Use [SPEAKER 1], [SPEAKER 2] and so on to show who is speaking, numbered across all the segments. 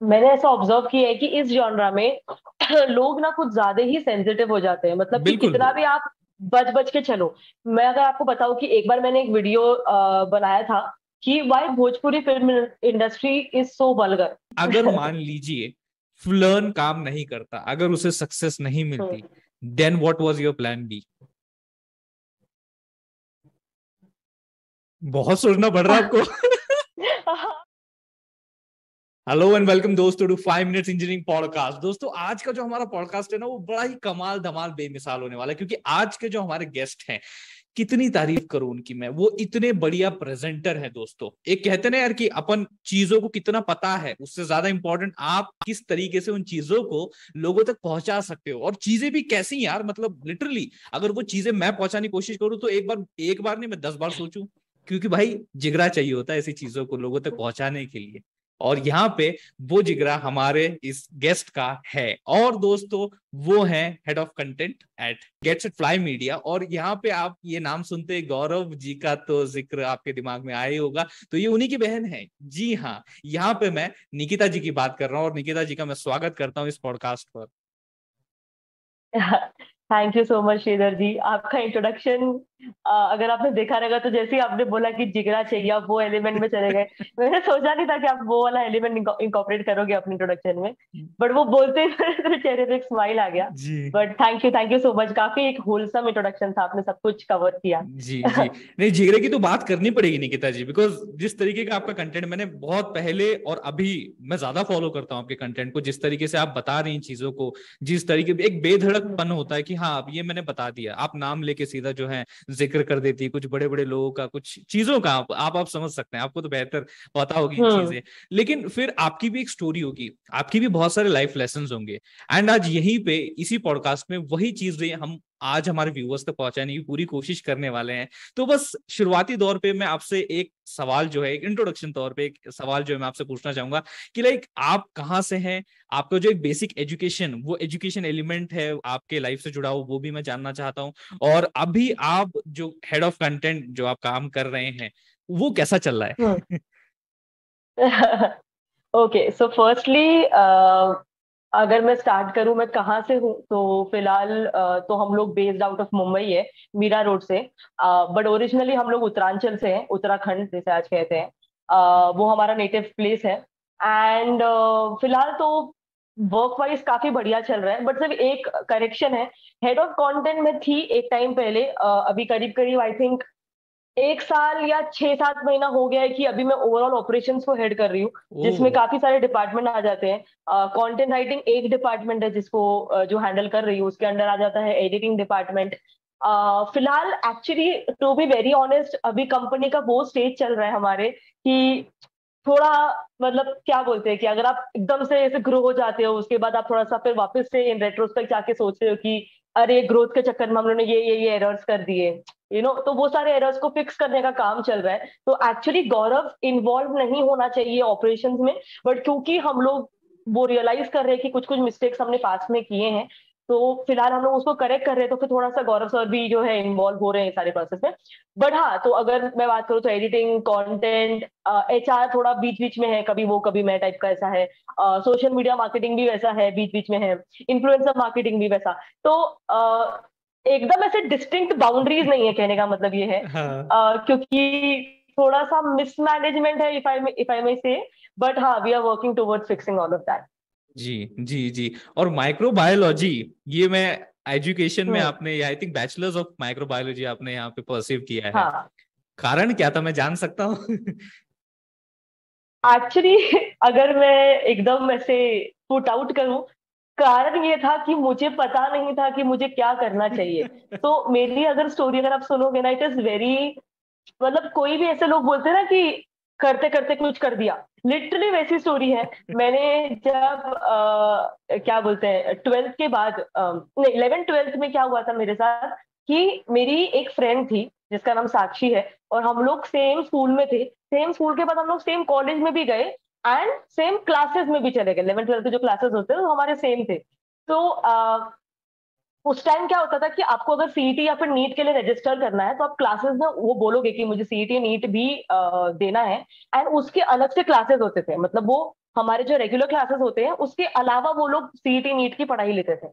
[SPEAKER 1] मैंने ऐसा ऑब्जर्व किया है कि इस जॉनरा में लोग ना कुछ ज्यादा ही सेंसिटिव हो जाते हैं, मतलब कि
[SPEAKER 2] बिल्कुल।
[SPEAKER 1] कितना भी आप बच बच के चलो। मैं अगर आपको बताऊं कि एक बार मैंने एक वीडियो बनाया था कि why Bhojpuri film industry is so vulgar.
[SPEAKER 2] अगर मान लीजिए फ्लर्न काम नहीं करता, अगर उसे सक्सेस नहीं मिलती, then what was your plan B? बहुत सोचना पड़ रहा है आपको। हेलो एंड वेलकम दोस्तों टू 5 मिनट्स इंजीनियरिंग पॉडकास्ट। दोस्तों आज का जो हमारा पॉडकास्ट है ना, वो बड़ा ही कमाल धमाल बेमिसाल होने वाला है, क्योंकि आज के जो हमारे गेस्ट हैं, कितनी तारीफ करूं उनकी मैं। वो इतने बढ़िया प्रेजेंटर है दोस्तों। एक कहते ना यार कि अपन चीजों को कितना पता है, उससे ज्यादा इंपॉर्टेंट आप किस तरीके से उन चीजों को लोगों तक पहुंचा सकते हो, और चीजें भी कैसी यार, मतलब लिटरली अगर वो चीजें मैं पहुंचाने की कोशिश करूं तो एक बार नहीं, मैं 10 बार सोचूं। क्योंकि भाई जिगरा चाहिए होता है ऐसी चीजों को लोगों तक पहुंचाने के लिए। और यहाँ पे वो जिगरा हमारे इस गेस्ट का है। और दोस्तों वो है head of content at gets it fly media. और यहाँ पे आप ये नाम सुनते ही गौरव जी का तो जिक्र आपके दिमाग में आया ही होगा, तो ये उन्हीं की बहन है। जी हाँ, यहाँ पे मैं निकिता जी की बात कर रहा हूँ, और निकिता जी का मैं स्वागत करता हूँ इस पॉडकास्ट पर।
[SPEAKER 1] Thank you so much Shridhar ji, आपका इंट्रोडक्शन अगर आपने देखा रहेगा तो जैसे ही आपने बोला कि जिगरा चाहिए, आप वो एलिमेंट में चले गए। मैंने सोचा नहीं था कि आप वो वाला एलिमेंट इंकॉर्पोरेट करोगे अपने इंट्रोडक्शन में, बट वो बोलते ही मेरे चेहरे पे एक स्माइल आ गया।
[SPEAKER 2] जी
[SPEAKER 1] but thank you so much, काफी एक होलसम इंट्रोडक्शन था, आपने सब कुछ कवर किया।
[SPEAKER 2] जी जी। नहीं, जिगरे की तो बात करनी पड़ेगी निकिता जी, बिकॉज जिस तरीके का आपका कंटेंट मैंने बहुत पहले और अभी मैं ज्यादा फॉलो करता हूँ आपके कंटेंट को, जिस तरीके से आप बता रही हैं चीजों को, जिस तरीके एक बेधड़कपन होता है कि हाँ अब ये मैंने बता दिया, आप नाम लेके सीधा जो है जिक्र कर देती है कुछ बड़े बड़े लोगों का, कुछ चीजों का। आप समझ सकते हैं, आपको तो बेहतर पता होगी इन
[SPEAKER 1] हम्म।
[SPEAKER 2] चीजें। लेकिन फिर आपकी भी एक स्टोरी होगी, आपकी भी बहुत सारे लाइफ लेसन होंगे। एंड आज यहीं पे इसी पॉडकास्ट में वही चीजें हम आज हमारे व्यूअर्स तक पहुंचाने की पूरी कोशिश करने वाले हैं। तो बस शुरुआती दौर पे मैं आपसे एक सवाल जो है, एक इंट्रोडक्शन तौर पे एक सवाल जो है मैं आपसे पूछना चाहूंगा कि लाइक आप कहाँ से हैं, आपका जो एक बेसिक एजुकेशन, वो एजुकेशन एलिमेंट है आपके लाइफ से जुड़ा हुआ, वो भी मैं जानना चाहता हूँ। और अभी आप जो हेड ऑफ कंटेंट जो आप काम कर रहे हैं, वो कैसा चल रहा
[SPEAKER 1] हम्म।
[SPEAKER 2] है?
[SPEAKER 1] ओके, सो फर्स्टली अगर मैं स्टार्ट करूं मैं कहाँ से हूँ, तो फिलहाल तो हम लोग बेस्ड आउट ऑफ मुंबई है, मीरा रोड से। बट ओरिजिनली हम लोग उत्तरांचल से हैं, उत्तराखंड जैसे आज कहते हैं। वो हमारा नेटिव प्लेस है। एंड फिलहाल तो वर्क वाइज काफी बढ़िया चल रहा है, बट सिर्फ एक करेक्शन है। हेड ऑफ कंटेंट में थी एक टाइम पहले, अभी करीब करीब आई थिंक 1 साल या 6-7 महीना हो गया है कि अभी मैं ओवरऑल ऑपरेशंस को हेड कर रही हूँ,
[SPEAKER 2] ओ।
[SPEAKER 1] जिसमें काफी सारे डिपार्टमेंट आ जाते हैं। कंटेंट राइटिंग एक डिपार्टमेंट है जिसको जो हैंडल कर रही हूँ, उसके अंडर आ जाता है एडिटिंग डिपार्टमेंट। फिलहाल actually to be very honest, अभी कंपनी का वो स्टेज चल रहा है हमारे कि थोड़ा, मतलब क्या बोलते हैं कि अगर आप एकदम से ऐसे ग्रो हो जाते हो, उसके बाद आप थोड़ा सा फिर वापस से इन रेट्रोस्पेक्ट जाके सोच रहे हो कि अरे ग्रोथ के चक्कर में हम लोगों ने ये एरर्स कर दिए, तो वो सारे एरर्स को फिक्स करने का काम चल रहा है। तो एक्चुअली गौरव इन्वॉल्व नहीं होना चाहिए ऑपरेशंस में, बट क्योंकि हम लोग वो रियलाइज कर रहे हैं कि कुछ कुछ मिस्टेक्स हमने पास्ट में किए हैं, तो फिलहाल हम लोग उसको करेक्ट कर रहे हैं, तो फिर थोड़ा सा गौरव सर भी जो है इन्वॉल्व हो रहे हैं सारे प्रोसेस में। बट हाँ, तो अगर मैं बात करूँ तो एडिटिंग, कंटेंट, एचआर थोड़ा बीच बीच में है, कभी वो कभी मैं टाइप का ऐसा है। सोशल मीडिया मार्केटिंग भी वैसा है, बीच बीच में है। इन्फ्लुएंसर मार्केटिंग भी वैसा। तो एकदम ऐसे डिस्टिंक्ट बाउंड्रीज नहीं है, कहने का मतलब ये है।
[SPEAKER 2] हाँ
[SPEAKER 1] क्योंकि थोड़ा सा मिसमैनेजमेंट है, इफ आई मे से। बट हाँ, we are working towards fixing all of that.
[SPEAKER 2] जी जी जी। और माइक्रोबायोलॉजी, ये मैं एजुकेशन में
[SPEAKER 1] हम्म।
[SPEAKER 2] आपने I think bachelors of microbiology आपने यहाँ पे परसीव किया है।
[SPEAKER 1] हाँ,
[SPEAKER 2] कारण क्या था, मैं जान सकता हूँ?
[SPEAKER 1] एक्चुअली अगर मैं एकदम ऐसे पुट आउट करूं, कारण ये था कि मुझे पता नहीं था कि मुझे क्या करना चाहिए। तो मेरी अगर स्टोरी अगर आप सुनोगे ना, इट इज वेरी, मतलब कोई भी ऐसे लोग बोलते हैं ना कि करते करते कुछ कर दिया, लिटरली वैसी स्टोरी है। मैंने जब क्या बोलते हैं, ट्वेल्थ के बाद, नहीं 11th 12th में क्या हुआ था मेरे साथ कि मेरी एक फ्रेंड थी जिसका नाम साक्षी है, और हम लोग सेम स्कूल में थे। सेम स्कूल के बाद हम लोग सेम कॉलेज में भी गए, एंड सेम क्लासेस में भी चले गए। 11th 12th के जो क्लासेस होते हैं वो हमारे सेम थे। तो उस टाइम क्या होता था कि आपको अगर सीईटी या फिर नीट के लिए रजिस्टर करना है, तो आप क्लासेस में वो बोलोगे कि मुझे सीईटी नीट भी देना है, एंड उसके अलग से क्लासेस होते थे। मतलब वो हमारे जो रेगुलर क्लासेस होते हैं उसके अलावा वो लोग सीईटी नीट की पढ़ाई लेते थे।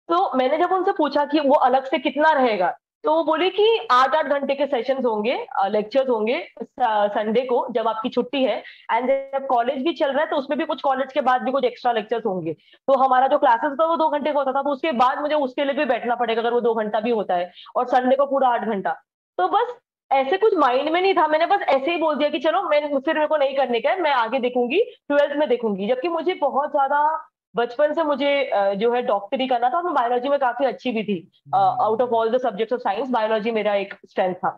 [SPEAKER 1] तो मैंने जब उनसे पूछा कि वो अलग से कितना रहेगा, तो वो बोले कि 8-8 घंटे के सेशंस होंगे, लेक्चर्स होंगे संडे को जब आपकी छुट्टी है। एंड जब कॉलेज भी चल रहा है तो उसमें भी कुछ कॉलेज के बाद भी कुछ एक्स्ट्रा लेक्चर्स होंगे। तो हमारा जो क्लासेस था वो 2 घंटे का होता था, तो उसके बाद मुझे उसके लिए भी बैठना पड़ेगा अगर वो 2 घंटा भी होता है, और संडे को पूरा 8 घंटा। तो बस ऐसे कुछ माइंड में नहीं था, मैंने बस ऐसे ही बोल दिया कि चलो मैं फिर मेरे को नहीं करने का है, मैं आगे देखूंगी, ट्वेल्थ में देखूंगी। जबकि मुझे बहुत ज्यादा बचपन से मुझे जो है डॉक्टरी करना था, और मैं बायोलॉजी में काफी अच्छी भी थी। Out of all the subjects of science biology मेरा एक स्ट्रेंथ था।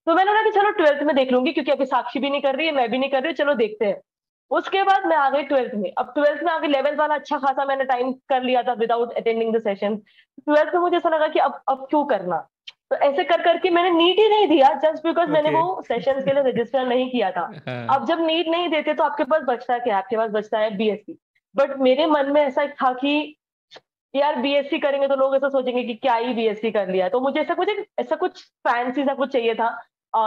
[SPEAKER 1] तो मैंने बोला कि चलो ट्वेल्थ में देख लूंगी, क्योंकि अभी साक्षी भी नहीं कर रही है, मैं भी नहीं कर रही, चलो देखते हैं। उसके बाद मैं आ गई ट्वेल्थ में। अब ट्वेल्थ में आगे 11th वाला अच्छा खासा मैंने टाइम कर लिया था without attending the session. Twelfth में मुझे ऐसा लगा कि अब क्यों करना। तो ऐसे कर करके मैंने नीट ही नहीं दिया, जस्ट बिकॉज मैंने
[SPEAKER 2] ओके।
[SPEAKER 1] वो सेशंस के लिए रजिस्टर नहीं किया था।
[SPEAKER 2] हाँ।
[SPEAKER 1] अब जब नीट नहीं देते तो आपके पास बचता है क्या? आपके पास बचता है बीएससी। बट मेरे मन में ऐसा था कि यार बीएससी करेंगे तो लोग ऐसा सोचेंगे कि क्या ही बीएससी कर लिया है। तो मुझे ऐसा कुछ फैंसी सा कुछ चाहिए था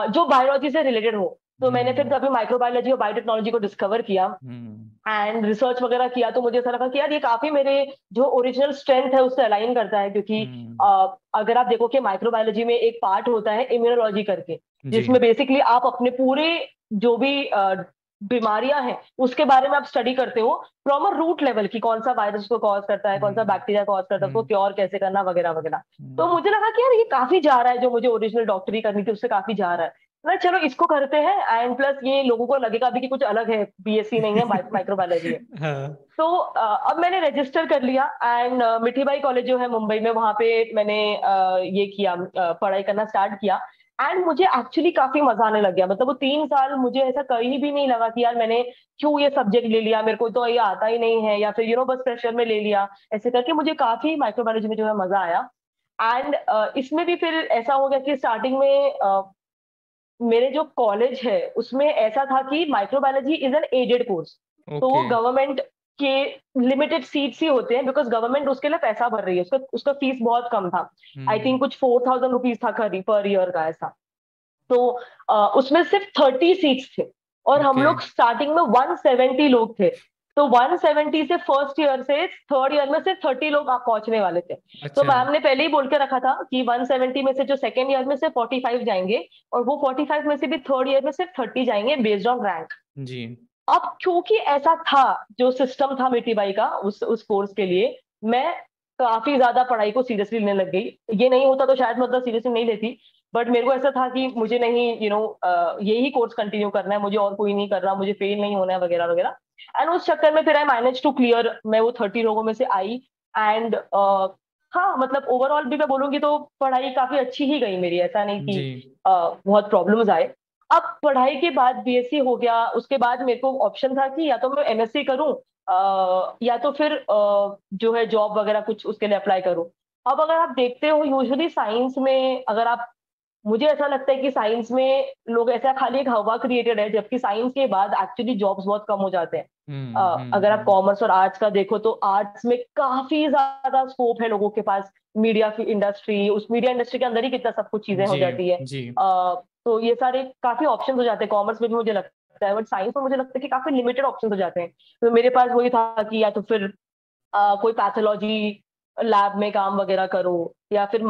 [SPEAKER 1] जो बायोलॉजी से रिलेटेड हो। तो मैंने फिर
[SPEAKER 2] हम्म।
[SPEAKER 1] कभी माइक्रोबायोलॉजी और बायोटेक्नोलॉजी को डिस्कवर किया
[SPEAKER 2] हम्म।
[SPEAKER 1] एंड रिसर्च वगैरह किया। तो मुझे ऐसा लगा कि यार ये काफी मेरे जो ओरिजिनल स्ट्रेंथ है उससे अलाइन करता है, क्योंकि
[SPEAKER 2] हम्म।
[SPEAKER 1] अगर आप देखो कि माइक्रोबायोलॉजी में एक पार्ट होता है इम्यूनोलॉजी करके,
[SPEAKER 2] जी।
[SPEAKER 1] जिसमें बेसिकली आप अपने पूरे जो भी बीमारियां हैं उसके बारे में आप स्टडी करते हो फ्रॉम अ रूट लेवल, की कौन सा वायरस को कॉज करता है, कौन सा
[SPEAKER 2] हम्म।
[SPEAKER 1] बैक्टीरिया कॉज करता है, उसको
[SPEAKER 2] हम्म।
[SPEAKER 1] क्योर कैसे करना, वगैरह वगैरह। तो
[SPEAKER 2] हम्म।
[SPEAKER 1] मुझे लगा कि यार ये काफी जा रहा है, जो मुझे ओरिजिनल डॉक्टरी करनी थी उससे काफी जा रहा है ना, चलो इसको करते हैं। एंड प्लस ये लोगों को लगेगा भी कि कुछ अलग है, बीएससी नहीं है, माइक्रोबायोलॉजी है।
[SPEAKER 2] हाँ।
[SPEAKER 1] तो अब मैंने रजिस्टर कर लिया एंड मिठीबाई कॉलेज जो है मुंबई में, वहां पे मैंने ये किया, पढ़ाई करना स्टार्ट किया। एंड मुझे एक्चुअली काफी मजा आने लग गया। मतलब वो 3 साल मुझे ऐसा कहीं भी नहीं लगा कि यार मैंने क्यों ये सब्जेक्ट ले लिया, मेरे को तो ये आता ही नहीं है, या फिर बस प्रेशर में ले लिया। ऐसे करके मुझे काफी माइक्रोबायोलॉजी में जो है मजा आया। एंड इसमें भी फिर ऐसा हो गया कि स्टार्टिंग में मेरे जो कॉलेज है उसमें ऐसा था कि microbiology is an added course. तो
[SPEAKER 2] ओके।
[SPEAKER 1] गवर्नमेंट के लिमिटेड सीट्स ही होते हैं, बिकॉज गवर्नमेंट उसके लिए पैसा भर रही है, उसका उसका फीस बहुत कम था। आई
[SPEAKER 2] हम्म।
[SPEAKER 1] थिंक कुछ 4,000 रुपीज था पर ईयर का ऐसा। तो उसमें सिर्फ 30 सीट्स थे, और हम
[SPEAKER 2] ओके।
[SPEAKER 1] लोग स्टार्टिंग में 170 लोग थे। तो 170 से फर्स्ट ईयर से थर्ड ईयर में सिर्फ 30 लोग आप पहुंचने वाले थे। तो
[SPEAKER 2] अच्छा।
[SPEAKER 1] मैम ने पहले ही बोल के रखा था कि 170 में से जो सेकेंड ईयर में से 45 जाएंगे, और वो 45 में से भी थर्ड ईयर में सिर्फ 30 जाएंगे बेस्ड ऑन रैंक।
[SPEAKER 2] जी।
[SPEAKER 1] अब क्योंकि ऐसा था, जो सिस्टम था मिट्टी का उस कोर्स के लिए, मैं काफी ज्यादा पढ़ाई को सीरियसली लेने लग गई। ये नहीं होता तो शायद मैं उतना सीरियसली नहीं लेती, बट मेरे को ऐसा था कि मुझे नहीं यही कोर्स कंटिन्यू करना है, मुझे और कोई नहीं करना, मुझे फेल नहीं होना है, वगैरह वगैरह। एंड उस चक्कर में फिर आई मैनेज टू क्लियर, मैं वो 30 लोगों में से आई। एंड हाँ, मतलब ओवरऑल भी मैं बोलूंगी तो पढ़ाई काफी अच्छी ही गई मेरी, ऐसा नहीं
[SPEAKER 2] जी।
[SPEAKER 1] कि बहुत प्रॉब्लम्स आए। अब पढ़ाई के बाद बीएससी हो गया, उसके बाद मेरे को ऑप्शन था कि या तो मैं एमएससी करूं, या तो फिर जो है जॉब वगैरह कुछ उसके लिए अप्लाई करूं। अब अगर आप देखते हो यूजुअली साइंस में, अगर आप, मुझे ऐसा लगता है कि साइंस में लोग ऐसा खाली एक हवा क्रिएटेड है, जबकि साइंस के बाद एक्चुअली जॉब्स बहुत कम हो जाते हैं। अगर आप कॉमर्स और आर्ट्स का देखो तो आर्ट्स में काफी ज्यादा स्कोप है लोगों के पास। मीडिया की इंडस्ट्री, उस मीडिया इंडस्ट्री के अंदर ही कितना सब कुछ चीजें हो
[SPEAKER 2] जी।
[SPEAKER 1] जाती है।
[SPEAKER 2] जी।
[SPEAKER 1] तो ये सारे काफी ऑप्शन हो जाते हैं कॉमर्स में भी, मुझे लगता है। बट साइंस में मुझे लगता है कि काफी लिमिटेड ऑप्शन हो जाते हैं। तो मेरे पास वही था कि या तो फिर कोई पैथोलॉजी लैब में काम वगैरह करो, या फिर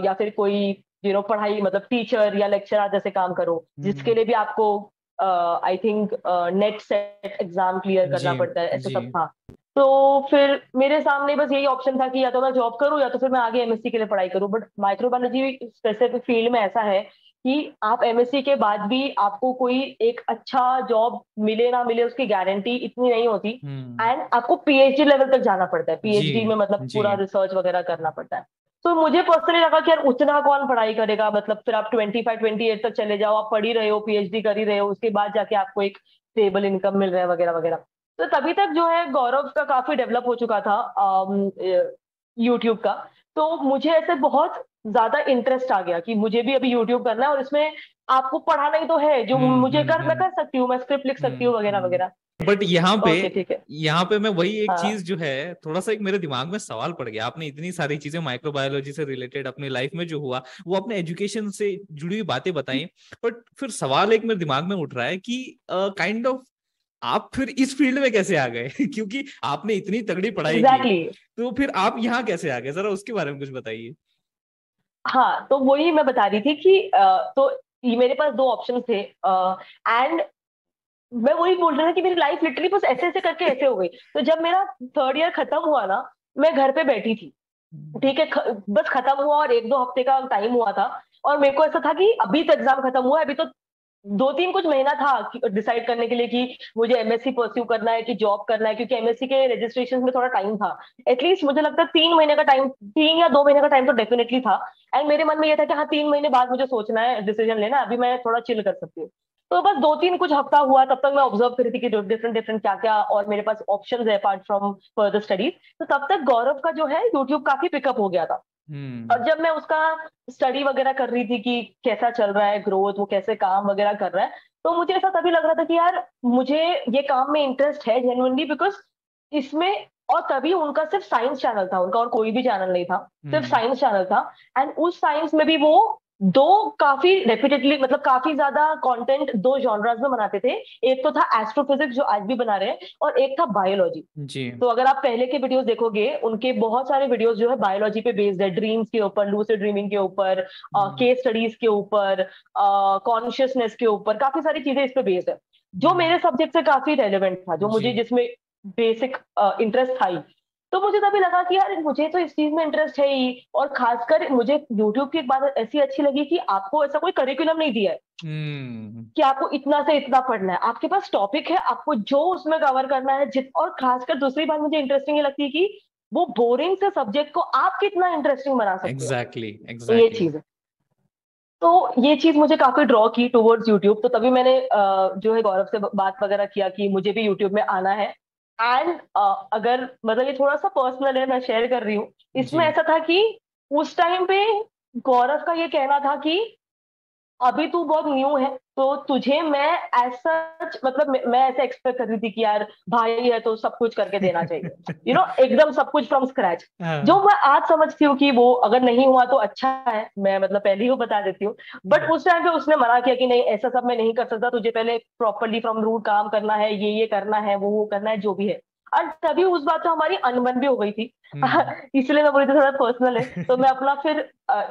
[SPEAKER 1] या फिर कोई पढ़ाई, मतलब टीचर या लेक्चरर जैसे काम करो, जिसके
[SPEAKER 2] हम्म।
[SPEAKER 1] लिए भी आपको I think NET SET exam clear
[SPEAKER 2] जी।
[SPEAKER 1] करना पड़ता है, ऐसे
[SPEAKER 2] जी।
[SPEAKER 1] सब था। तो फिर मेरे सामने बस यही ऑप्शन था कि या तो मैं जॉब करूं या तो फिर मैं आगे एमएससी के लिए पढ़ाई करूं। बट माइक्रोबायोलॉजी स्पेसिफिक फील्ड में ऐसा है कि आप एमएससी के बाद भी आपको कोई एक अच्छा जॉब मिले ना मिले उसकी गारंटी इतनी नहीं होती।
[SPEAKER 2] हम्म।
[SPEAKER 1] एंड आपको पीएचडी लेवल तक जाना पड़ता है,
[SPEAKER 2] जी।
[SPEAKER 1] पीएचडी में मतलब
[SPEAKER 2] जी।
[SPEAKER 1] पूरा रिसर्च वगैरह करना पड़ता है। तो मुझे पर्सनली लगा कि यार उतना कौन पढ़ाई करेगा, मतलब फिर आप 25-28 तक चले जाओ, आप पढ़ ही रहे हो, पीएचडी कर ही रहे हो, उसके बाद जाके आपको एक स्टेबल इनकम मिल रहा है, वगैरह वगैरह। तो तभी तक जो है गौरव का काफी डेवलप हो चुका था यूट्यूब का। तो मुझे ऐसे बहुत ज्यादा इंटरेस्ट आ गया कि मुझे भी अभी यूट्यूब करना है, और इसमें आपको पढ़ाना ही तो है, जो मुझे मैं कर सकती हूँ, मैं स्क्रिप्ट लिख सकती हूँ, वगैरह वगैरह।
[SPEAKER 2] बट
[SPEAKER 1] ओके, ठीक है।
[SPEAKER 2] यहाँ पे मैं वही एक
[SPEAKER 1] हाँ।
[SPEAKER 2] चीज जो है, थोड़ा सा एक मेरे दिमाग में सवाल पड़ गया। आपने इतनी सारी चीजें माइक्रोबायोलॉजी से रिलेटेड अपनी लाइफ में जो हुआ, वो अपने एजुकेशन से जुड़ी हुई बातें बताई, बट फिर सवाल एक मेरे दिमाग में उठ रहा है कि काइंड ऑफ आप फिर इस फील्ड में कैसे आ गए? क्योंकि आपने इतनी तगड़ी पढ़ाई
[SPEAKER 1] एग्जैक्टली
[SPEAKER 2] की, तो फिर आप यहाँ कैसे आ गए? जरा उसके बारे में कुछ बताइए।
[SPEAKER 1] हाँ, तो वही मैं बता रही थी कि तो ये मेरे पास दो ऑप्शन थे, एंड मैं वही बोल रहा था कि मेरी लाइफ लिटरली बस ऐसे ऐसे करके ऐसे हो गई। तो जब मेरा थर्ड ईयर खत्म हुआ ना, मैं घर पे बैठी थी, ठीक है, बस खत्म हुआ और एक दो हफ्ते का टाइम हुआ था। और मेरे को ऐसा था कि अभी तो एग्जाम खत्म हुआ है, अभी तो दो तीन कुछ महीना था डिसाइड करने के लिए कि मुझे एमएससी परस्यू करना है कि जॉब करना है, क्योंकि एमएससी के रजिस्ट्रेशन में थोड़ा टाइम था। एटलीस्ट मुझे लगता है 3 महीने का टाइम, 3 या 2 महीने का टाइम तो डेफिनेटली था। एंड मेरे मन में ये था कि हाँ, 3 महीने बाद मुझे सोचना है, डिसीजन लेना है, अभी मैं थोड़ा चिल कर सकती हूँ। तो बस दो तीन कुछ हफ्ता हुआ, तब तक मैं ऑब्जर्व कर रही थी कि डिफरेंट डिफरेंट क्या क्या और मेरे पास ऑप्शन है अपार्ट फ्रॉम फर्दर स्टडीज। तो तब तक गौरव का जो है यूट्यूब काफी पिकअप हो गया था।
[SPEAKER 2] हम्म।
[SPEAKER 1] और जब मैं उसका स्टडी वगैरह कर रही थी कि कैसा चल रहा है ग्रोथ, वो कैसे काम वगैरह कर रहा है, तो मुझे ऐसा तभी लग रहा था कि यार मुझे ये काम में इंटरेस्ट है जेन्युइनली, बिकॉज इसमें। और तभी उनका सिर्फ साइंस चैनल था, उनका और कोई भी चैनल नहीं था, सिर्फ
[SPEAKER 2] हम्म।
[SPEAKER 1] साइंस चैनल था। एंड उस साइंस में भी वो दो काफी रेपिटेडली, मतलब काफी ज्यादा कंटेंट दो जॉनरास में बनाते थे। एक तो था एस्ट्रोफिजिक्स जो आज भी बना रहे हैं, और एक था बायोलॉजी।
[SPEAKER 2] जी।
[SPEAKER 1] तो अगर आप पहले के वीडियोस देखोगे, उनके बहुत सारे वीडियोस जो है बायोलॉजी पे बेस्ड है, ड्रीम्स के ऊपर, लूसिड ड्रीमिंग के ऊपर, केस स्टडीज के ऊपर, कॉन्शियसनेस के ऊपर, काफी सारी चीजें इस पे बेस्ड है, जो मेरे सब्जेक्ट से काफी रेलेवेंट था, जो
[SPEAKER 2] जी।
[SPEAKER 1] मुझे जिसमें बेसिक इंटरेस्ट था ही। तो मुझे तभी लगा कि यार मुझे तो इस चीज में इंटरेस्ट है ही, और खासकर मुझे यूट्यूब की एक बात ऐसी अच्छी लगी कि आपको ऐसा कोई करिकुलम नहीं दिया है
[SPEAKER 2] हम्म।
[SPEAKER 1] कि आपको इतना से इतना पढ़ना है। आपके पास टॉपिक है, आपको जो उसमें कवर करना है और खासकर दूसरी बात मुझे इंटरेस्टिंग ये लगती है कि वो बोरिंग से सब्जेक्ट को आप कितना इंटरेस्टिंग बना सकते हो।
[SPEAKER 2] एग्जैक्टली
[SPEAKER 1] तो ये
[SPEAKER 2] एग्जैक्टली।
[SPEAKER 1] चीज है। तो ये चीज मुझे काफी ड्रॉ की टुवर्ड्स यूट्यूब। तो तभी मैंने जो है गौरव से बात वगैरह किया कि मुझे भी यूट्यूब में आना है। एंड अगर मतलब ये थोड़ा सा पर्सनल है, मैं शेयर कर रही हूँ।
[SPEAKER 2] जी।
[SPEAKER 1] इसमें ऐसा था कि उस टाइम पे गौरव का ये कहना था कि अभी तू बहुत न्यू है, तो तुझे मैं ऐसा, मतलब मैं ऐसे एक्सपेक्ट कर रही थी कि यार भाई है तो सब कुछ करके देना चाहिए, एकदम सब कुछ फ्रॉम स्क्रैच। जो
[SPEAKER 2] हाँ।
[SPEAKER 1] मैं आज समझती हूँ कि वो अगर नहीं हुआ तो अच्छा है, मैं मतलब पहले ही वो बता देती हूँ। बट उस टाइम पे उसने मना किया कि नहीं, ऐसा सब मैं नहीं कर सकता, तुझे पहले प्रॉपरली फ्रॉम रूट काम करना है, ये करना है, वो करना है, जो भी है। और तभी उस बात तो हमारी अनबन भी हो गई थी।
[SPEAKER 2] हम्म।
[SPEAKER 1] इसलिए मैं बोली थी थोड़ा पर्सनल है। तो मैं अपना फिर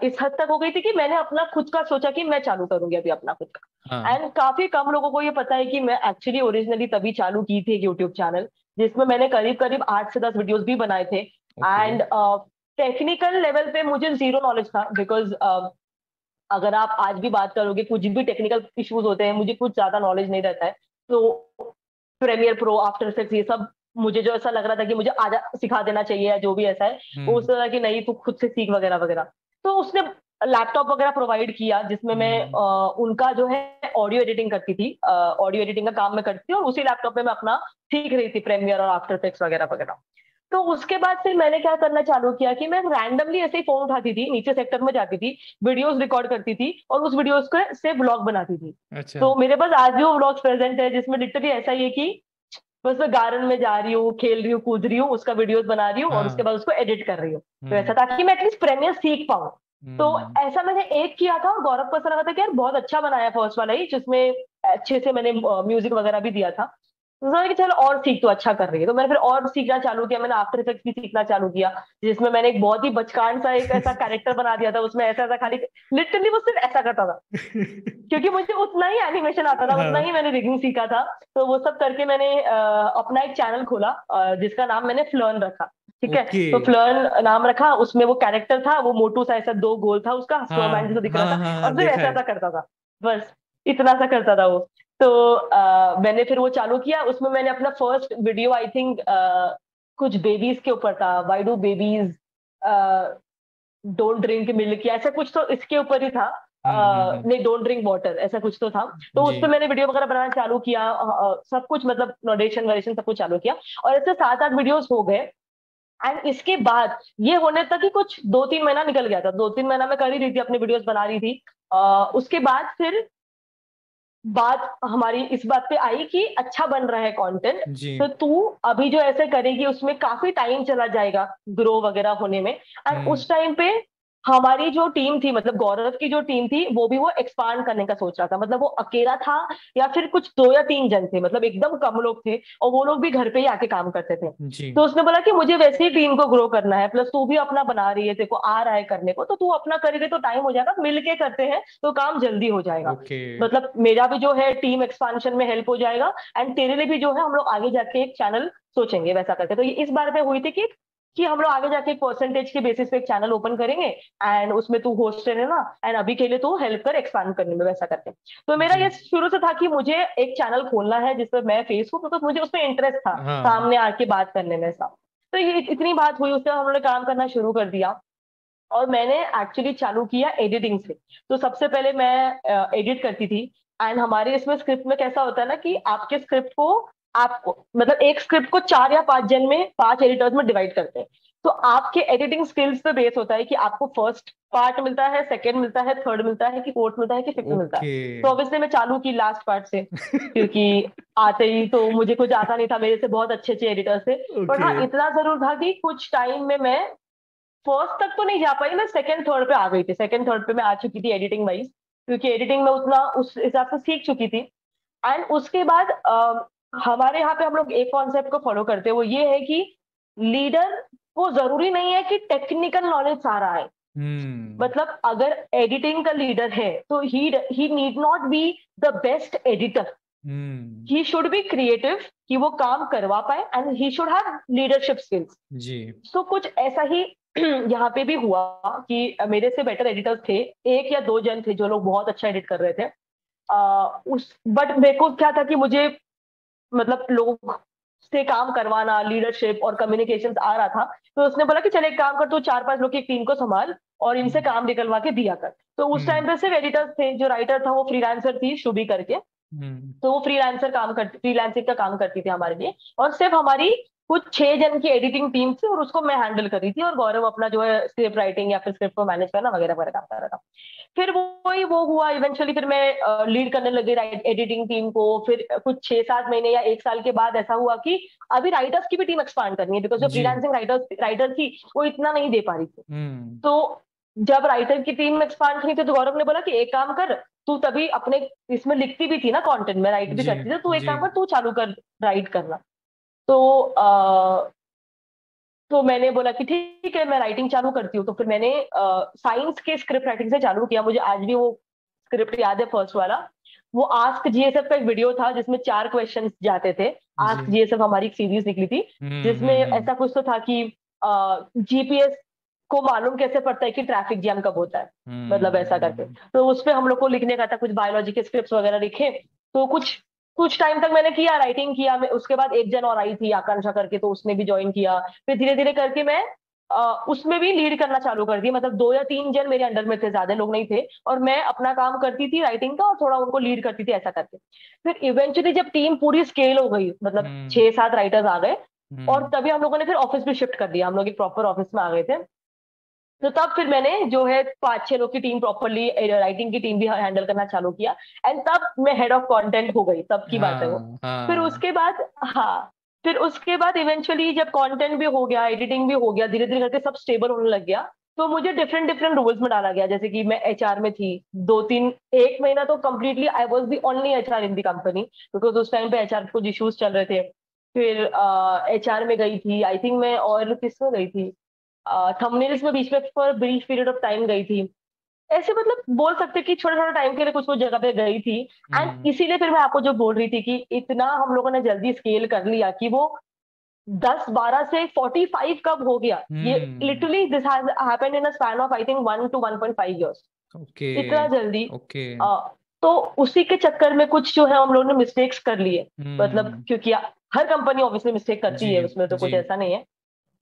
[SPEAKER 1] इस हद तक हो गई थी कि मैंने अपना खुद का सोचा कि मैं चालू करूंगी अभी अपना खुद का।
[SPEAKER 2] हाँ।
[SPEAKER 1] एंड काफी कम लोगों को ये पता है कि मैं एक्चुअली ओरिजिनली तभी चालू की थी यूट्यूब चैनल, जिसमें मैंने करीब करीब 8 से 10 वीडियोस भी बनाए थे।
[SPEAKER 2] ओके।
[SPEAKER 1] एंड टेक्निकल लेवल पे मुझे जीरो नॉलेज था, बिकॉज अगर आप आज भी बात करोगे, कुछ भी टेक्निकल इश्यूज होते हैं, मुझे कुछ ज्यादा नॉलेज नहीं रहता है। तो प्रीमियर प्रो, आफ्टर इफेक्ट्स, ये सब मुझे जो ऐसा लग रहा था कि मुझे आजा सिखा देना चाहिए या जो भी ऐसा है, वो
[SPEAKER 2] हम्म।
[SPEAKER 1] उस तरह की नहीं, तू खुद से सीख वगैरह वगैरह। तो उसने लैपटॉप वगैरह प्रोवाइड किया, जिसमें मैं
[SPEAKER 2] हम्म।
[SPEAKER 1] उनका जो है ऑडियो एडिटिंग करती थी, ऑडियो एडिटिंग का काम मैं करती थी, और उसी लैपटॉप में मैं अपना सीख रही थी प्रीमियर और आफ्टर इफेक्ट्स वगैरह वगैरह। तो उसके बाद फिर मैंने क्या करना चालू किया कि मैं रैंडमली ऐसे ही फोन उठाती थी, नीचे सेक्टर में जाती थी, वीडियोस रिकॉर्ड करती थी, और उस वीडियोस को से ब्लॉग बनाती थी।
[SPEAKER 2] अच्छा।
[SPEAKER 1] तो मेरे पास आज भी वो ब्लॉग्स प्रेजेंट है, जिसमें लिटरली ऐसा ही है कि बस मैं गार्डन में जा रही हूँ, खेल रही हूँ, कूद रही हूँ, उसका वीडियोस बना रही हूँ, और उसके
[SPEAKER 2] हाँ।
[SPEAKER 1] बाद उसको एडिट कर रही हूँ। तो ऐसा
[SPEAKER 2] हम्म।
[SPEAKER 1] था कि मैं एटलीस्ट प्रीमियर सीख पाऊँ। तो
[SPEAKER 2] हम्म।
[SPEAKER 1] ऐसा मैंने एक किया था, और गौरव को ऐसा लगा था कि यार बहुत अच्छा बनाया फर्स्ट वाला ही, जिसमें अच्छे से मैंने म्यूजिक वगैरह भी दिया था। तो मैंने कि चल और सीख, तो अच्छा कर रही है। तो मैंने फिर और सीखना चालू किया, मैंने आफ्टर इफेक्ट्स भी सीखना चालू किया, जिसमें मैंने एक बहुत ही बचकान सा एक ऐसा कैरेक्टर बना दिया था, उसमें ऐसा ऐसा खाली लिटरली वो सिर्फ ऐसा करता था, क्योंकि मुझे उतना ही एनिमेशन आता था, उतना
[SPEAKER 2] हाँ।
[SPEAKER 1] ही मैंने रिगिंग सीखा था। तो वो सब करके मैंने अपना एक चैनल खोला, जिसका नाम मैंने फ्लर्न रखा। ठीक है,
[SPEAKER 2] ओके।
[SPEAKER 1] तो फ्लर्न नाम रखा, उसमें वो कैरेक्टर था, वो मोटू सा ऐसा दो गोल था उसका, स्टोमैन जैसा
[SPEAKER 2] हाँ
[SPEAKER 1] दिख रहा
[SPEAKER 2] हाँ
[SPEAKER 1] था,
[SPEAKER 2] हाँ हाँ,
[SPEAKER 1] और सिर्फ
[SPEAKER 2] देखा
[SPEAKER 1] ऐसा
[SPEAKER 2] है।
[SPEAKER 1] ऐसा करता था, बस इतना सा करता था वो। तो मैंने फिर वो चालू किया, उसमें मैंने अपना फर्स्ट वीडियो आई थिंक कुछ बेबीज के ऊपर था, why do babies don't drink milk, या ऐसा कुछ तो इसके ऊपर ही था। नहीं, डोंट ड्रिंक वाटर, ऐसा कुछ तो था। तो
[SPEAKER 2] जी।
[SPEAKER 1] उस पर मैंने वीडियो वगैरह बनाना चालू किया, सब कुछ मतलब नोटेशन वोटेशन सब कुछ चालू किया, और ऐसे 7-8 वीडियोस हो गए। एंड इसके बाद ये होने तक ही कुछ 2-3 महीना निकल गया था, 2-3 महीना मैं कर ही रही थी, अपनी वीडियोस बना रही थी। उसके बाद फिर बात हमारी इस बात पे आई कि अच्छा बन रहा है कंटेंट,
[SPEAKER 2] जी।
[SPEAKER 1] तो तू अभी जो ऐसे करेगी उसमें काफी टाइम चला जाएगा ग्रो वगैरह होने में। एंड
[SPEAKER 2] हम्म।
[SPEAKER 1] उस टाइम पे हमारी जो टीम थी, मतलब गौरव की जो टीम थी, वो भी वो एक्सपांड करने का सोच रहा था। मतलब वो अकेला था या फिर कुछ 2 या 3 जन थे, मतलब एकदम कम लोग थे, और वो लोग भी घर पे ही आके काम करते थे।
[SPEAKER 2] जी।
[SPEAKER 1] तो उसने बोला कि मुझे वैसे ही टीम को ग्रो करना है, प्लस तू भी अपना बना रही है, तेरे को आ रहा है करने को, तो तू अपना करेगी तो टाइम हो जाएगा, मिलके करते हैं तो काम जल्दी हो जाएगा।
[SPEAKER 2] ओके।
[SPEAKER 1] मतलब मेरा भी जो है टीम एक्सपांशन में हेल्प हो जाएगा, एंड तेरे लिए भी जो है हम लोग आगे जाके एक चैनल सोचेंगे वैसा करके। तो ये इस बार में हुई थी कि हम लोग आगे जाके एक परसेंटेज के बेसिस पे एक चैनल ओपन करेंगे, एंड उसमें तू होस्ट रहना, एंड अभी के लिए तू हेल्प कर एक्सपांड करने में, वैसा करके। तो मेरा
[SPEAKER 2] जी।
[SPEAKER 1] ये शुरू से था कि मुझे एक चैनल खोलना है जिसपे मैं फेस हूँ, क्योंकि मुझे उसमें इंटरेस्ट था
[SPEAKER 2] हाँ।
[SPEAKER 1] सामने आके बात करने में सब। तो ये इतनी बात हुई, उससे हम लोगों ने काम करना शुरू कर दिया। और मैंने एक्चुअली चालू किया एडिटिंग से। तो सबसे पहले मैं एडिट करती थी। एंड हमारे इसमें स्क्रिप्ट में कैसा होता है ना कि आपके स्क्रिप्ट को, आपको मतलब एक स्क्रिप्ट को 4 या 5 जन में, 5 एडिटर्स में डिवाइड करते हैं। तो आपके एडिटिंग स्किल्स पे बेस होता है कि आपको फर्स्ट पार्ट मिलता है, सेकंड मिलता है, थर्ड मिलता है, कि फोर्थ मिलता है, कि फिफ्थ मिलता है।
[SPEAKER 2] ओके।
[SPEAKER 1] तो ऑब्वियसली मैं चालू की लास्ट पार्ट से, क्योंकि आते ही तो मुझे कुछ आता नहीं था, मेरे से बहुत अच्छे अच्छे एडिटर्स थे। पर
[SPEAKER 2] ओके।
[SPEAKER 1] हाँ, इतना जरूर था कि कुछ टाइम में मैं फर्स्ट तक तो नहीं जा पाई, मैं सेकंड थर्ड पे आ गई थी। सेकंड थर्ड पे मैं आ चुकी थी एडिटिंग वाइज, क्योंकि एडिटिंग में उतना उस हिसाब से सीख चुकी थी। एंड उसके बाद हमारे यहाँ पे हम लोग एक कॉन्सेप्ट को फॉलो करते हैं, वो ये है कि लीडर को जरूरी नहीं है कि टेक्निकल नॉलेज सारा है।
[SPEAKER 2] हम्म।
[SPEAKER 1] मतलब अगर एडिटिंग का लीडर है तो he need not be the best editor,
[SPEAKER 2] hmm.
[SPEAKER 1] He should be creative, कि वो काम करवा पाए, and he should have leadership skills.
[SPEAKER 2] जी।
[SPEAKER 1] सो कुछ ऐसा ही यहाँ पे भी हुआ कि मेरे से बेटर एडिटर्स थे, 1 या 2 जन थे जो लोग बहुत अच्छा एडिट कर रहे थे। उस बट मेरे को क्या था कि मुझे, मतलब लोग से काम करवाना, लीडरशिप और कम्युनिकेशन आ रहा था। तो उसने बोला कि चल एक काम कर, तू 4-5 लोग की टीम को संभाल और इनसे
[SPEAKER 2] हम्म।
[SPEAKER 1] काम निकलवा के दिया कर। तो उस
[SPEAKER 2] हम्म।
[SPEAKER 1] टाइम पे सिर्फ एडिटर्स थे, जो राइटर था वो फ्रीलांसर थी शुभी करके।
[SPEAKER 2] हम्म।
[SPEAKER 1] तो वो फ्रीलांसिंग का काम करती थी हमारे लिए। और सिर्फ हमारी कुछ 6 जन की एडिटिंग टीम थी, और उसको मैं हैंडल कर रही थी, और गौरव अपना जो है स्क्रिप्ट राइटिंग या फिर स्क्रिप्ट को मैनेज करना वगैरह वगैरह काम कर रहा था। फिर वो हुआ इवेंचुअली, फिर मैं लीड करने लगी एडिटिंग टीम को। फिर कुछ 6-7 महीने या 1 साल के बाद ऐसा हुआ कि अभी राइटर्स की भी टीम एक्सपांड करनी है, बिकॉज जो
[SPEAKER 2] जी।
[SPEAKER 1] फ्रीलांसिंग राइटर थी वो इतना नहीं दे पा रही थी।
[SPEAKER 2] हम्म।
[SPEAKER 1] तो जब राइटर की टीम एक्सपांड करनी थी, तो गौरव ने बोला कि एक काम कर, तू तभी अपने इसमें लिखती भी थी ना कंटेंट में, राइट भी
[SPEAKER 2] जी।
[SPEAKER 1] करती थी, तू एक
[SPEAKER 2] जी।
[SPEAKER 1] काम कर, तू चालू कर राइट करना। तो तो मैंने बोला कि ठीक है, मैं राइटिंग चालू करती हूँ। तो फिर मैंने साइंस के स्क्रिप्ट राइटिंग से चालू किया। मुझे आज भी वो स्क्रिप्ट याद है, फर्स्ट वाला। वो आस्क जीएसएफ का एक वीडियो था जिसमें 4 क्वेश्चन जाते थे।
[SPEAKER 2] जी।
[SPEAKER 1] आस्क जीएसएफ हमारी एक सीरीज निकली थी, जिसमें
[SPEAKER 2] हम्म।
[SPEAKER 1] ऐसा कुछ तो था कि जीपीएस को मालूम कैसे पड़ता है कि ट्रैफिक जैम कब होता है, मतलब ऐसा करके।
[SPEAKER 2] हम्म।
[SPEAKER 1] तो उस पे हम लोग को लिखने का था, कुछ बायोलॉजी के स्क्रिप्ट वगैरह लिखे। तो कुछ कुछ टाइम तक मैंने किया, राइटिंग किया। मैं उसके बाद 1 जन और आई थी आकांक्षा करके, तो उसने भी ज्वाइन किया। फिर धीरे धीरे करके मैं उसमें भी लीड करना चालू कर दिया। मतलब 2 या 3 जन मेरे अंडर में थे, ज्यादा लोग नहीं थे, और मैं अपना काम करती थी राइटिंग का, और थोड़ा उनको लीड करती थी, ऐसा करके। फिर इवेंचुअली जब टीम पूरी स्केल हो गई, मतलब
[SPEAKER 2] हम्म।
[SPEAKER 1] 6-7 राइटर्स आ गए, और
[SPEAKER 2] हम्म।
[SPEAKER 1] तभी हम लोगों ने फिर ऑफिस भी शिफ्ट कर दिया, हम लोग एक प्रॉपर ऑफिस में आ गए थे। तो तब फिर मैंने जो है 5-6 लोग की टीम, प्रॉपरली राइटिंग की टीम भी हैंडल करना चालू किया। एंड तब मैं हेड ऑफ कंटेंट हो गई, तब की बात है वो।
[SPEAKER 2] हाँ।
[SPEAKER 1] फिर
[SPEAKER 2] हाँ।
[SPEAKER 1] उसके बाद, हाँ, फिर उसके बाद इवेंचुअली जब कंटेंट भी हो गया, एडिटिंग भी हो गया, धीरे धीरे करके सब स्टेबल होने लग गया। तो मुझे डिफरेंट डिफरेंट रोल्स में डाला गया, जैसे कि मैं एचआर में थी 2-3, 1 महीना तो completely I was the only HR in the company, because उस टाइम पे एचआर कुछ इश्यूज चल रहे थे। फिर एचआर में गई थी, आई थिंक मैं, और किस में गई थी, थंबनेल्स में बीच में for brief period of time गई थी। ऐसे मतलब बोल सकते कि छोटे छोटे टाइम के लिए कुछ कुछ जगह पे गई थी। एंड
[SPEAKER 2] हम्म।
[SPEAKER 1] इसीलिए फिर मैं आपको जो बोल रही थी कि इतना हम लोगों ने जल्दी स्केल कर लिया कि वो 10-12 से 45 कब हो गया, ये
[SPEAKER 2] hmm.
[SPEAKER 1] Literally this has happened in a span of I think 1 to 1.5 years,
[SPEAKER 2] okay.
[SPEAKER 1] इतना जल्दी।
[SPEAKER 2] ओके।
[SPEAKER 1] अ, तो उसी के चक्कर में कुछ जो है हम लोगों ने मिस्टेक्स कर लिए। मतलब
[SPEAKER 2] हम्म।
[SPEAKER 1] क्योंकि हर कंपनी ऑब्वियसली मिस्टेक करती
[SPEAKER 2] जी।
[SPEAKER 1] है, उसमें तो
[SPEAKER 2] जी।
[SPEAKER 1] कुछ ऐसा नहीं है।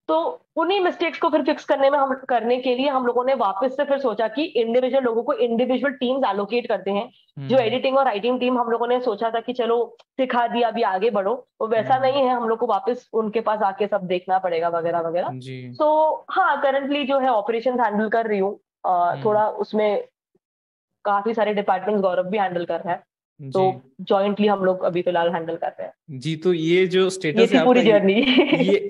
[SPEAKER 1] तो उन्हीं मिस्टेक्स को फिर फिक्स करने के लिए हम लोगों ने वापस से फिर सोचा कि इंडिविजुअल लोगों को इंडिविजुअल टीम्स एलोकेट करते हैं। जो
[SPEAKER 2] हम्म।
[SPEAKER 1] एडिटिंग और राइटिंग टीम हम लोगों ने सोचा था कि चलो सिखा दिया, अभी आगे बढ़ो, वो वैसा
[SPEAKER 2] हम्म।
[SPEAKER 1] नहीं है, हम लोग को वापस उनके पास आके सब देखना पड़ेगा वगैरह वगैरह।
[SPEAKER 2] जी।
[SPEAKER 1] सो हाँ, करंटली जो है ऑपरेशन हैंडल कर रही हूँ।
[SPEAKER 2] हम्म।
[SPEAKER 1] थोड़ा उसमें काफी सारे डिपार्टमेंट गौरव भी हैंडल कर रहा है। तो
[SPEAKER 2] जी
[SPEAKER 1] जॉइंटली हम लोग अभी फिलहाल हैंडल कर रहे हैं।
[SPEAKER 2] जी। तो ये जो
[SPEAKER 1] ये
[SPEAKER 2] स्टेटस है
[SPEAKER 1] थी
[SPEAKER 2] आपका,
[SPEAKER 1] पूरी जर्नी।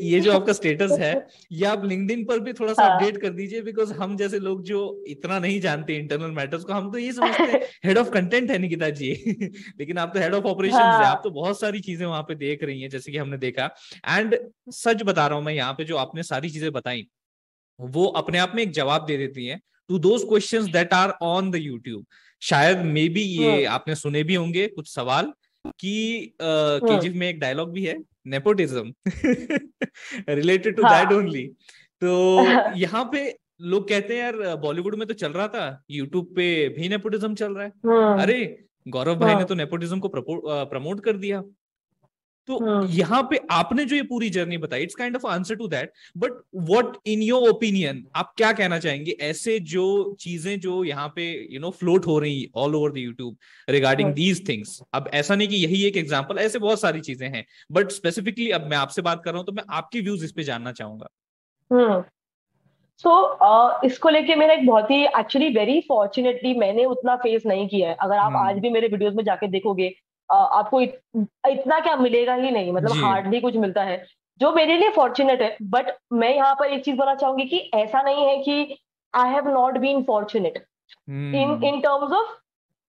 [SPEAKER 2] ये जो आपका स्टेटस है, ये आप लिंक्डइन पर भी थोड़ा सा
[SPEAKER 1] हाँ
[SPEAKER 2] अपडेट कर दीजिए, बिकॉज हम जैसे लोग जो इतना नहीं जानते इंटरनल मैटर्स को, हम तो ये समझते हैं हेड ऑफ कंटेंट है निकिता जी। लेकिन आप तो हेड ऑफ ऑपरेशंस है, आप
[SPEAKER 1] हाँ।
[SPEAKER 2] तो बहुत सारी चीजें वहां पे देख रही हैं, जैसे कि हमने देखा। एंड सच बता रहा हूं मैं, यहाँ पे जो आपने सारी चीजें बताई वो अपने आप में एक जवाब दे देती हैं to those questions that are on the YouTube. शायद मे बी ये
[SPEAKER 1] हम्म
[SPEAKER 2] आपने सुने भी होंगे कुछ सवाल कि
[SPEAKER 1] हम्म।
[SPEAKER 2] केजीएफ में एक डायलॉग भी है, नेपोटिज्म, रिलेटेड टू दैट
[SPEAKER 1] हाँ।
[SPEAKER 2] ओनली। तो यहाँ पे लोग कहते हैं यार बॉलीवुड में तो चल रहा था, यूट्यूब पे भी नेपोटिज्म चल रहा है।
[SPEAKER 1] हम्म
[SPEAKER 2] अरे गौरव भाई ने
[SPEAKER 1] हम्म
[SPEAKER 2] तो नेपोटिज्म को प्रमोट कर दिया। तो
[SPEAKER 1] हम्म
[SPEAKER 2] यहाँ पे आपने जो ये पूरी जर्नी बताई, it's kind of answer to that, but what in your opinion आप क्या कहना चाहेंगे ऐसे जो चीजें जो यहाँ पे फ्लोट हो रही all over the YouTube regarding
[SPEAKER 1] hmm
[SPEAKER 2] these things? अब ऐसा नहीं कि यही एक एग्जांपल, ऐसे बहुत सारी चीजें हैं, बट स्पेसिफिकली अब मैं आपसे बात कर रहा हूं तो मैं आपकी व्यूज इस पे जानना चाहूंगा।
[SPEAKER 1] हम्म। सो इसको लेके मेरा एक बहुत ही एक्चुअली वेरी फॉर्चुनेटली मैंने उतना फेस नहीं किया है। अगर आप आज
[SPEAKER 2] हम्म।
[SPEAKER 1] भी मेरे वीडियोस में जाके देखोगे, आपको इतना क्या मिलेगा ही नहीं, मतलब
[SPEAKER 2] जी।
[SPEAKER 1] हार्डली कुछ मिलता है, जो मेरे लिए फॉर्चुनेट है। बट मैं यहाँ पर एक चीज बोलना चाहूंगी कि ऐसा नहीं है कि I have not been fortunate in
[SPEAKER 2] hmm.
[SPEAKER 1] In terms of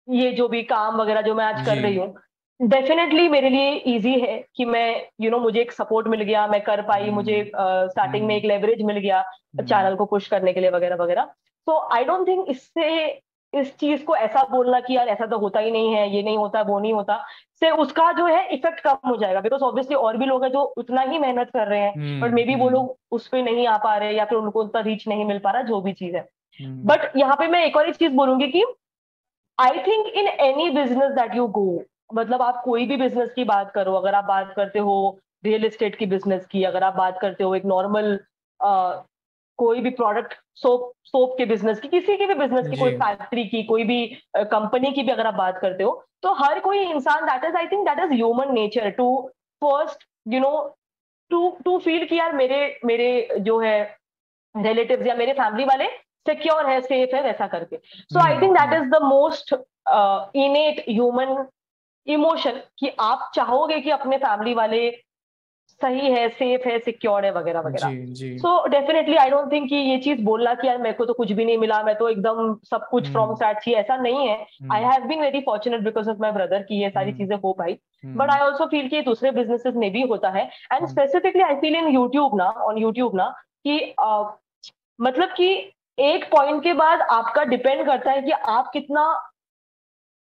[SPEAKER 1] ये जो भी काम वगैरह जो मैं आज कर
[SPEAKER 2] जी।
[SPEAKER 1] रही हूँ। डेफिनेटली मेरे लिए इजी है कि मैं मुझे एक सपोर्ट मिल गया, मैं कर पाई, मुझे
[SPEAKER 2] हम्म।
[SPEAKER 1] स्टार्टिंग में
[SPEAKER 2] हम्म।
[SPEAKER 1] एक लेवरेज मिल गया
[SPEAKER 2] हम्म।
[SPEAKER 1] चैनल को पुश करने के लिए वगैरह वगैरह। तो आई डोंट थिंक इससे इस चीज को ऐसा बोलना कि यार ऐसा तो होता ही नहीं है, ये नहीं होता, वो नहीं होता, से उसका जो है इफेक्ट कम हो जाएगा। बिकॉज ऑब्वियसली और भी लोग हैं जो उतना ही मेहनत कर रहे हैं, बट मे बी वो
[SPEAKER 2] हम्म।
[SPEAKER 1] लोग उस पर नहीं आ पा रहे, या फिर उनको उतना रीच नहीं मिल पा रहा, जो भी चीज है।
[SPEAKER 2] हम्म।
[SPEAKER 1] बट यहाँ पे मैं एक और एक चीज बोलूंगी कि I think in any business that you go, मतलब आप कोई भी बिजनेस की बात करो, अगर आप बात करते हो रियल एस्टेट की बिजनेस की, अगर आप बात करते हो एक नॉर्मल कोई भी प्रोडक्ट, सोप सोप के बिजनेस की, किसी की भी बिजनेस की,
[SPEAKER 2] जी।
[SPEAKER 1] कोई फैक्ट्री की, कोई भी कंपनी की भी अगर आप बात करते हो, तो हर कोई इंसान, that is I think that is human nature to first you know to to feel कि यार मेरे मेरे जो है रिलेटिव्स या मेरे फैमिली वाले सिक्योर है, सेफ है, वैसा करके। So I think that
[SPEAKER 2] hmm.
[SPEAKER 1] Is the most innate human emotion, कि आप चाहोगे कि अपने फैमिली वाले सही है, सेफ है, सिक्योर है, वगैरह
[SPEAKER 2] जी।
[SPEAKER 1] वगैरह।
[SPEAKER 2] जी।
[SPEAKER 1] So definitely I don't think कि ये चीज बोलना कि यार मेरे को तो कुछ भी नहीं मिला, मैं तो एकदम सब कुछ फ्रॉम
[SPEAKER 2] हम्म।
[SPEAKER 1] स्क्रैच ही, ऐसा नहीं है। I
[SPEAKER 2] hmm.
[SPEAKER 1] Have been very fortunate because of my brother कि ये सारी
[SPEAKER 2] हम्म।
[SPEAKER 1] चीजें हो पाई। But
[SPEAKER 2] hmm.
[SPEAKER 1] I also feel कि दूसरे बिजनेसेस में भी होता है। And
[SPEAKER 2] hmm.
[SPEAKER 1] Specifically I feel in YouTube ना, ऑन यूट्यूब ना, कि मतलब कि एक पॉइंट के बाद आपका डिपेंड करता है कि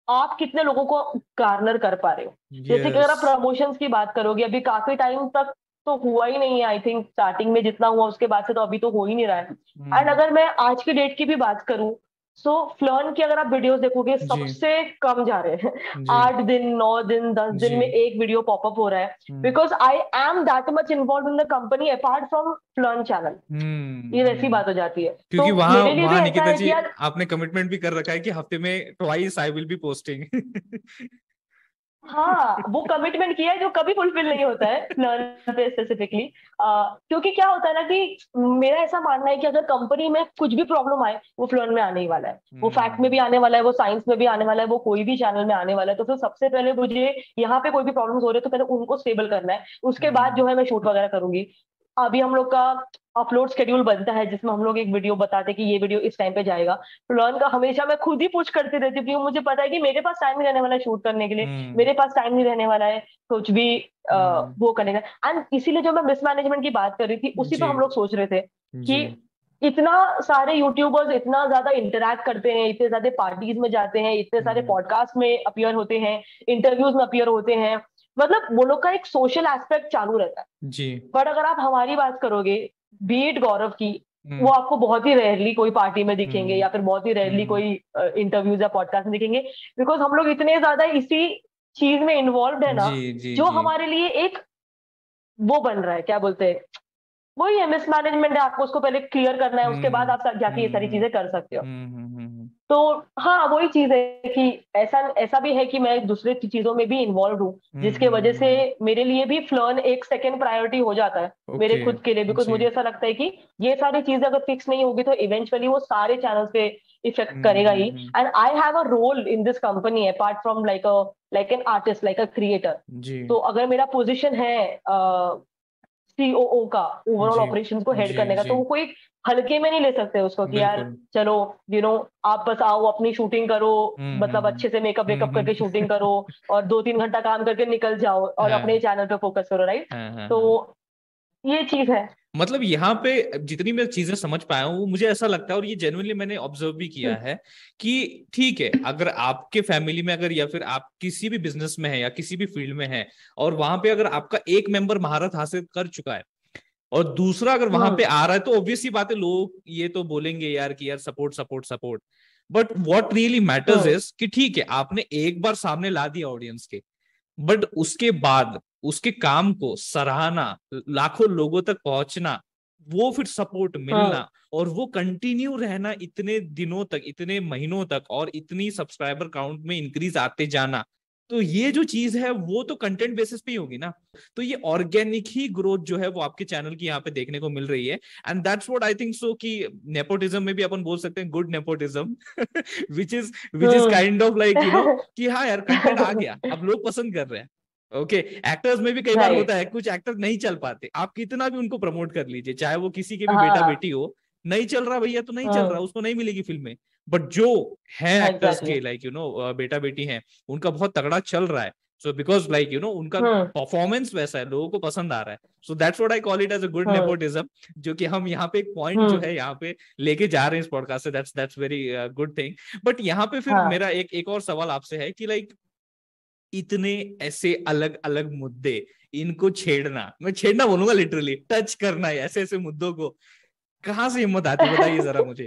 [SPEAKER 1] आप कितने लोगों को गार्नर कर पा रहे हो। जैसे कि
[SPEAKER 2] यस।
[SPEAKER 1] अगर आप प्रमोशंस की बात करोगे, अभी काफी टाइम तक तो हुआ ही नहीं है, आई थिंक स्टार्टिंग में जितना हुआ उसके बाद से तो अभी तो हो ही नहीं रहा है। एंड
[SPEAKER 2] हम्म।
[SPEAKER 1] अगर मैं आज की डेट की भी बात करूं, सो फ्लर्न की अगर आप वीडियोस देखोगे,
[SPEAKER 2] जी।
[SPEAKER 1] सबसे कम जा रहे हैं।
[SPEAKER 2] जी।
[SPEAKER 1] 8 दिन, 9 दिन, 10 दिन
[SPEAKER 2] जी।
[SPEAKER 1] में एक वीडियो पॉपअप हो रहा है।
[SPEAKER 2] Hmm.
[SPEAKER 1] Because I am that much involve in the company apart from FLearn channel. ये वैसी
[SPEAKER 2] हम्म।
[SPEAKER 1] बात हो जाती है। तो
[SPEAKER 2] क्योंकि वहां
[SPEAKER 1] मेरे लिए भी
[SPEAKER 2] वहां
[SPEAKER 1] ऐसा
[SPEAKER 2] निकिता
[SPEAKER 1] है
[SPEAKER 2] जी,
[SPEAKER 1] कि यार,
[SPEAKER 2] आपने कमिटमेंट भी कर रखा है कि हफ्ते में twice I will be posting.
[SPEAKER 1] हाँ, वो कमिटमेंट किया है जो कभी फुलफिल नहीं होता है लर्न पे स्पेसिफिकली। क्योंकि क्या होता है ना कि मेरा ऐसा मानना है कि अगर कंपनी में कुछ भी प्रॉब्लम आए, वो फ्लर्न में आने ही वाला है, वो फैक्ट में भी
[SPEAKER 2] हम्म।
[SPEAKER 1] आने वाला है, वो साइंस में भी आने वाला है, वो कोई भी चैनल में आने वाला है। तो फिर सबसे पहले मुझे यहाँ पे कोई भी प्रॉब्लम हो रहे हैं तो पहले उनको स्टेबल करना है, उसके बाद
[SPEAKER 2] हम्म।
[SPEAKER 1] जो है मैं शूट वगैरह करूंगी। अभी हम लोग का अपलोड शेड्यूल बनता है जिसमें हम लोग एक वीडियो बताते हैं कि ये वीडियो इस टाइम पे जाएगा। तो लर्न का हमेशा मैं खुद ही पुश करती रहती हूँ, क्योंकि मुझे पता है कि मेरे पास टाइम नहीं रहने वाला है शूट करने के लिए,
[SPEAKER 2] हम्म।
[SPEAKER 1] मेरे पास टाइम नहीं रहने वाला है कुछ भी
[SPEAKER 2] हम्म।
[SPEAKER 1] वो करने का। एंड इसीलिए जो मैं मिसमैनेजमेंट की बात कर रही थी, उसी
[SPEAKER 2] जी।
[SPEAKER 1] पर हम लोग सोच रहे थे
[SPEAKER 2] जी।
[SPEAKER 1] कि इतना सारे यूट्यूबर्स इतना ज्यादा इंटरैक्ट करते हैं, इतने ज्यादा पार्टीज में जाते हैं, इतने सारे
[SPEAKER 2] हम्म।
[SPEAKER 1] पॉडकास्ट में अपीयर होते हैं, इंटरव्यूज में अपीयर होते हैं, मतलब वो लोग का एक सोशल एस्पेक्ट चालू रहता है।
[SPEAKER 2] जी।
[SPEAKER 1] बट अगर आप हमारी बात करोगे, बीट गौरव की, वो
[SPEAKER 2] हम्म।
[SPEAKER 1] आपको बहुत ही रेयरली कोई पार्टी में दिखेंगे,
[SPEAKER 2] हम्म।
[SPEAKER 1] या फिर बहुत ही रेयरली
[SPEAKER 2] हम्म।
[SPEAKER 1] कोई इंटरव्यूज या पॉडकास्ट में दिखेंगे। बिकॉज हम लोग इतने ज्यादा इसी चीज में इन्वॉल्व है ना,
[SPEAKER 2] जी। जी।
[SPEAKER 1] जो
[SPEAKER 2] जी।
[SPEAKER 1] हमारे लिए एक वो बन रहा है, क्या बोलते हैं, वही है, मिसमैनेजमेंट है, आपको उसको पहले क्लियर करना है, उसके बाद
[SPEAKER 2] हम्म
[SPEAKER 1] आप जाके ये सारी
[SPEAKER 2] हम्म
[SPEAKER 1] चीजें कर सकते हो।
[SPEAKER 2] हम्म।
[SPEAKER 1] तो हाँ, वही चीज है कि ऐसा ऐसा भी है कि मैं दूसरे चीजों में भी इन्वॉल्व हूँ, जिसके वजह से मेरे लिए भी फ्लर्न एक सेकंड प्रायोरिटी हो जाता है मेरे
[SPEAKER 2] ओके
[SPEAKER 1] खुद के लिए, बिकॉज
[SPEAKER 2] जी।
[SPEAKER 1] मुझे ऐसा लगता है कि ये सारी चीजें अगर फिक्स नहीं होगी तो इवेंचुअली वो सारे चैनल्स पे इफेक्ट करेगा ही।
[SPEAKER 2] Hmm.
[SPEAKER 1] And I have a role in this company apart from like an artist, like a creator.
[SPEAKER 2] जी
[SPEAKER 1] तो अगर मेरा पोजिशन है सीओओ का, ओवरऑल
[SPEAKER 2] जी
[SPEAKER 1] ऑपरेशंस को हेड
[SPEAKER 2] जी
[SPEAKER 1] करने का,
[SPEAKER 2] जी
[SPEAKER 1] तो वो कोई हल्के में नहीं ले सकते उसको कि यार
[SPEAKER 2] बिल्कुल।
[SPEAKER 1] चलो, आप बस आओ अपनी शूटिंग करो, मतलब अच्छे से मेकअप वेकअप करके शूटिंग
[SPEAKER 2] हम्म।
[SPEAKER 1] करो और 2-3 घंटा काम करके निकल जाओ और अपने
[SPEAKER 2] हाँ
[SPEAKER 1] चैनल पे फोकस करो, राइट? तो
[SPEAKER 2] हाँ।
[SPEAKER 1] ये चीज है।
[SPEAKER 2] मतलब यहाँ पे जितनी मैं चीजें समझ पाया हूँ, वो मुझे ऐसा लगता है, और ये जेन्युइनली मैंने ऑब्जर्व भी किया
[SPEAKER 1] हम्म,
[SPEAKER 2] है कि ठीक है, अगर आपके फैमिली में अगर, या फिर आप किसी भी बिजनेस में है या किसी भी फील्ड में है, और वहां पे अगर आपका एक मेंबर महारत हासिल कर चुका है और दूसरा अगर वहां पे
[SPEAKER 1] हम्म,
[SPEAKER 2] आ रहा है, तो ऑब्वियसली बात है, लोग ये तो बोलेंगे यार कि यार support support support. But what really matters
[SPEAKER 1] hmm,
[SPEAKER 2] is कि ठीक है, आपने एक बार सामने ला दिया ऑडियंस के, बट उसके बाद उसके काम को सराहना, लाखों लोगों तक पहुंचना, वो फिर सपोर्ट
[SPEAKER 1] हम्म,
[SPEAKER 2] मिलना, और वो कंटिन्यू रहना इतने दिनों तक, इतने महीनों तक, और इतनी सब्सक्राइबर काउंट में इंक्रीज आते जाना, तो ये जो चीज है वो तो कंटेंट बेसिस पे ही होगी ना। तो ये ऑर्गेनिक ही ग्रोथ जो है वो आपके चैनल की यहाँ पे देखने को मिल रही है। And that's what I think so, कि नेपोटिज्म में भी अपन बोल सकते हैं good nepotism, which is kind of like कि हाँ यार, कंटेंट आ गया, अब लोग पसंद कर रहे हैं। ओके, एक्टर्स में भी कई बार होता
[SPEAKER 1] राइट।
[SPEAKER 2] है, कुछ एक्टर नहीं चल पाते, आप कितना भी उनको प्रमोट कर लीजिए, चाहे वो किसी के भी बेटा
[SPEAKER 1] हाँ।
[SPEAKER 2] बेटी हो, नहीं चल रहा भैया तो नहीं चल रहा,
[SPEAKER 1] हम्म,
[SPEAKER 2] उसको नहीं मिलेगी फिल्में। बट जो है एक्टर्स
[SPEAKER 1] एग्जैक्टली।
[SPEAKER 2] के लाइक बेटा बेटी हैं, उनका बहुत तगड़ा चल रहा है। सो बिकॉज लाइक उनका
[SPEAKER 1] हम्म,
[SPEAKER 2] परफॉर्मेंस वैसा है, लोगों को पसंद आ रहा है। So that's what I call it as a good
[SPEAKER 1] hmm,
[SPEAKER 2] nepotism, जो कि हम यहाँ पे एक पॉइंट जो
[SPEAKER 1] हम्म,
[SPEAKER 2] है यहाँ पे लेके जा रहे हैं इस पॉडकास्ट से। That's very good thing. But यहाँ पे फिर
[SPEAKER 1] हाँ।
[SPEAKER 2] मेरा एक एक और सवाल आपसे है कि लाइक इतने ऐसे अलग अलग मुद्दे, इनको छेड़ना, मैं छेड़ना बोलूंगा, लिटरली टच करना है ऐसे ऐसे मुद्दों को, कहाँ से हिम्मत आती है, बताइए जरा मुझे।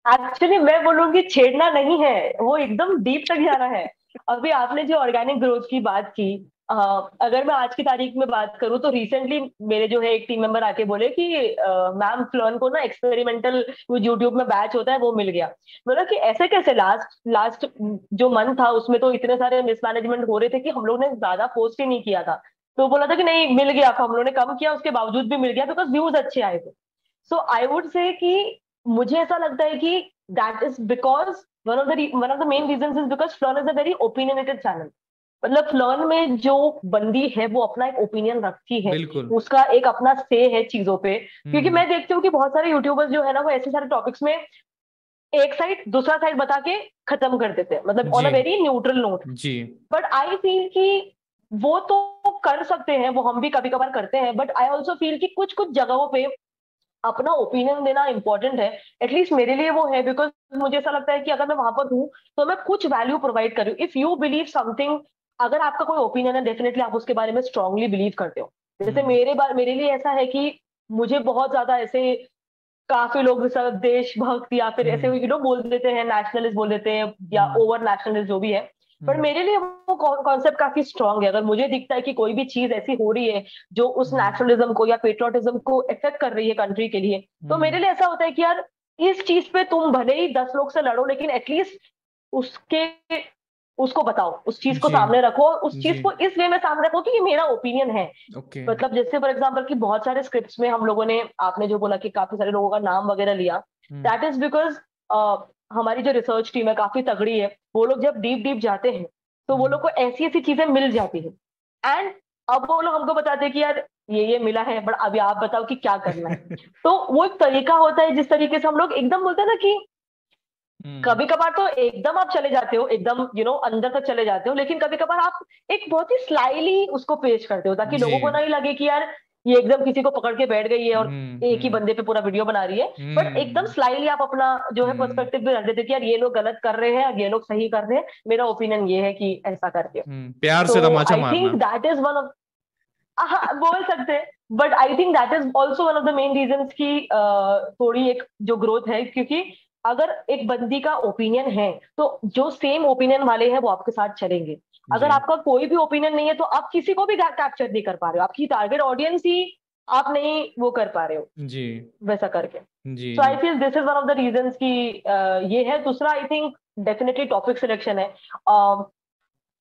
[SPEAKER 1] एक्चुअली मैं बोलूंगी छेड़ना नहीं है, वो एकदम डीप तक जाना है। अभी आपने जो ऑर्गेनिक ग्रोथ की बात की, अगर मैं आज की तारीख में बात करूं तो रिसेंटली मेरे जो है एक टीम मेंबर आके बोले कि मैम फ्लोन को ना एक्सपेरिमेंटल यूट्यूब में बैच होता है वो मिल गया। बोला कि ऐसे कैसे, लास्ट लास्ट जो मंथ था उसमें तो इतने सारे मिसमैनेजमेंट हो रहे थे कि हम लोग ने ज्यादा पोस्ट ही नहीं किया था। तो बोला था कि नहीं मिल गया, हम लोगों ने कम किया उसके बावजूद भी मिल गया बिकॉज व्यूज अच्छे आए थे। सो आई वुड से कि मुझे ऐसा लगता है कि that is because one of the main reason is because Flon is a very opinionated channel. मतलब फ्लॉन में जो बंदी है वो अपना एक ओपिनियन रखती है,
[SPEAKER 2] बिल्कुल।
[SPEAKER 1] उसका एक अपना से है चीजों पे। क्योंकि
[SPEAKER 2] हम्म।
[SPEAKER 1] मैं देखती हूँ कि बहुत सारे यूट्यूबर्स जो है ना वो ऐसे सारे टॉपिक्स में एक साइड दूसरा साइड बता के खत्म कर देते हैं, मतलब ऑन
[SPEAKER 2] जी
[SPEAKER 1] अ वेरी न्यूट्रल नोट।
[SPEAKER 2] जी
[SPEAKER 1] बट आई फील कि वो तो कर सकते हैं, वो हम भी कभी कभार करते हैं, बट आई ऑल्सो फील कि कुछ कुछ जगहों पे अपना ओपिनियन देना इंपॉर्टेंट है। एटलीस्ट मेरे लिए वो है, बिकॉज मुझे ऐसा लगता है कि अगर मैं वहां पर हूँ तो मैं कुछ वैल्यू प्रोवाइड कर रही हूँ। इफ यू बिलीव समथिंग, अगर आपका कोई ओपिनियन है, डेफिनेटली आप उसके बारे में स्ट्रांगली बिलीव करते हो। जैसे
[SPEAKER 2] हम्म
[SPEAKER 1] मेरे लिए ऐसा है कि मुझे बहुत ज्यादा ऐसे काफी लोग सब देशभक्त या फिर ऐसे
[SPEAKER 2] हम्म
[SPEAKER 1] बोल देते हैं, नेशनलिस्ट बोल देते हैं या
[SPEAKER 2] हम्म
[SPEAKER 1] ओवर नेशनलिस्ट जो भी है। पर
[SPEAKER 2] हम्म
[SPEAKER 1] मेरे लिए वो कॉन्सेप्ट काफी स्ट्रांग है। अगर मुझे दिखता है कि कोई भी चीज ऐसी हो रही है जो उस
[SPEAKER 2] हम्म
[SPEAKER 1] नेशनलिज्म को या पेट्रियोटिज्म को इफेक्ट कर रही है कंट्री के लिए, तो
[SPEAKER 2] हम्म
[SPEAKER 1] मेरे लिए ऐसा होता है कि यार इस चीज पे तुम भले ही 10 लोग से लड़ो, लेकिन एटलीस्ट उसके उसको बताओ, उस चीज को
[SPEAKER 2] जी
[SPEAKER 1] सामने रखो और उस
[SPEAKER 2] जी
[SPEAKER 1] चीज को इस वे में सामने रखो कि ये मेरा ओपिनियन है।
[SPEAKER 2] ओके।
[SPEAKER 1] मतलब जैसे फॉर एग्जाम्पल कि बहुत सारे स्क्रिप्ट्स में हम लोगों ने, आपने जो बोला कि काफी सारे लोगों का नाम वगैरह लिया,
[SPEAKER 2] हम्म
[SPEAKER 1] दैट इज बिकॉज हमारी जो रिसर्च टीम है काफी तगड़ी है। वो लोग जब डीप डीप जाते हैं तो वो लोग को ऐसी ऐसी चीजें मिल जाती है। एंड अब वो लोग हमको बताते हैं कि यार ये मिला है, बट अभी आप बताओ कि क्या करना है। तो वो एक तरीका होता है जिस तरीके से हम लोग एकदम बोलते हैं ना कि
[SPEAKER 2] हम्म
[SPEAKER 1] कभी कभार तो एकदम आप चले जाते हो, एकदम अंदर तक चले जाते हो, लेकिन कभी कभार आप एक बहुत ही स्लाइली उसको पेश करते हो ताकि
[SPEAKER 2] जी
[SPEAKER 1] लोगों को नहीं लगे कि यार ये एकदम किसी को पकड़ के बैठ गई है और एक ही
[SPEAKER 2] हम्म
[SPEAKER 1] बंदे पे पूरा वीडियो बना रही है। बट एकदम
[SPEAKER 2] हम्म
[SPEAKER 1] स्लाइली आप अपना जो है
[SPEAKER 2] हम्म
[SPEAKER 1] पर्सपेक्टिव भी रख देते हो कि यार ये लोग गलत कर रहे हैं, ये लोग सही कर रहे हैं, मेरा ओपिनियन ये है कि ऐसा करके।
[SPEAKER 2] प्यार से
[SPEAKER 1] तो
[SPEAKER 2] तमाचा
[SPEAKER 1] आई थिंक
[SPEAKER 2] मारना।
[SPEAKER 1] दैट इज वन ऑफ, हाँ बोल सकते हैं। But I think that is also one of the main reason की थोड़ी एक जो ग्रोथ है, क्योंकि अगर एक बंदी का ओपिनियन है तो जो सेम ओपिनियन वाले हैं वो आपके साथ चलेंगे। अगर
[SPEAKER 2] जी
[SPEAKER 1] आपका कोई भी ओपिनियन नहीं है तो आप किसी को भी कैप्चर नहीं कर पा रहे हो, आपकी टारगेट ऑडियंस ही आप नहीं वो कर पा रहे हो
[SPEAKER 2] जी
[SPEAKER 1] वैसा करके।
[SPEAKER 2] जी
[SPEAKER 1] सो आई
[SPEAKER 2] जी
[SPEAKER 1] feel this is one of the reasons कि ये है। दूसरा I think definitely topic selection है।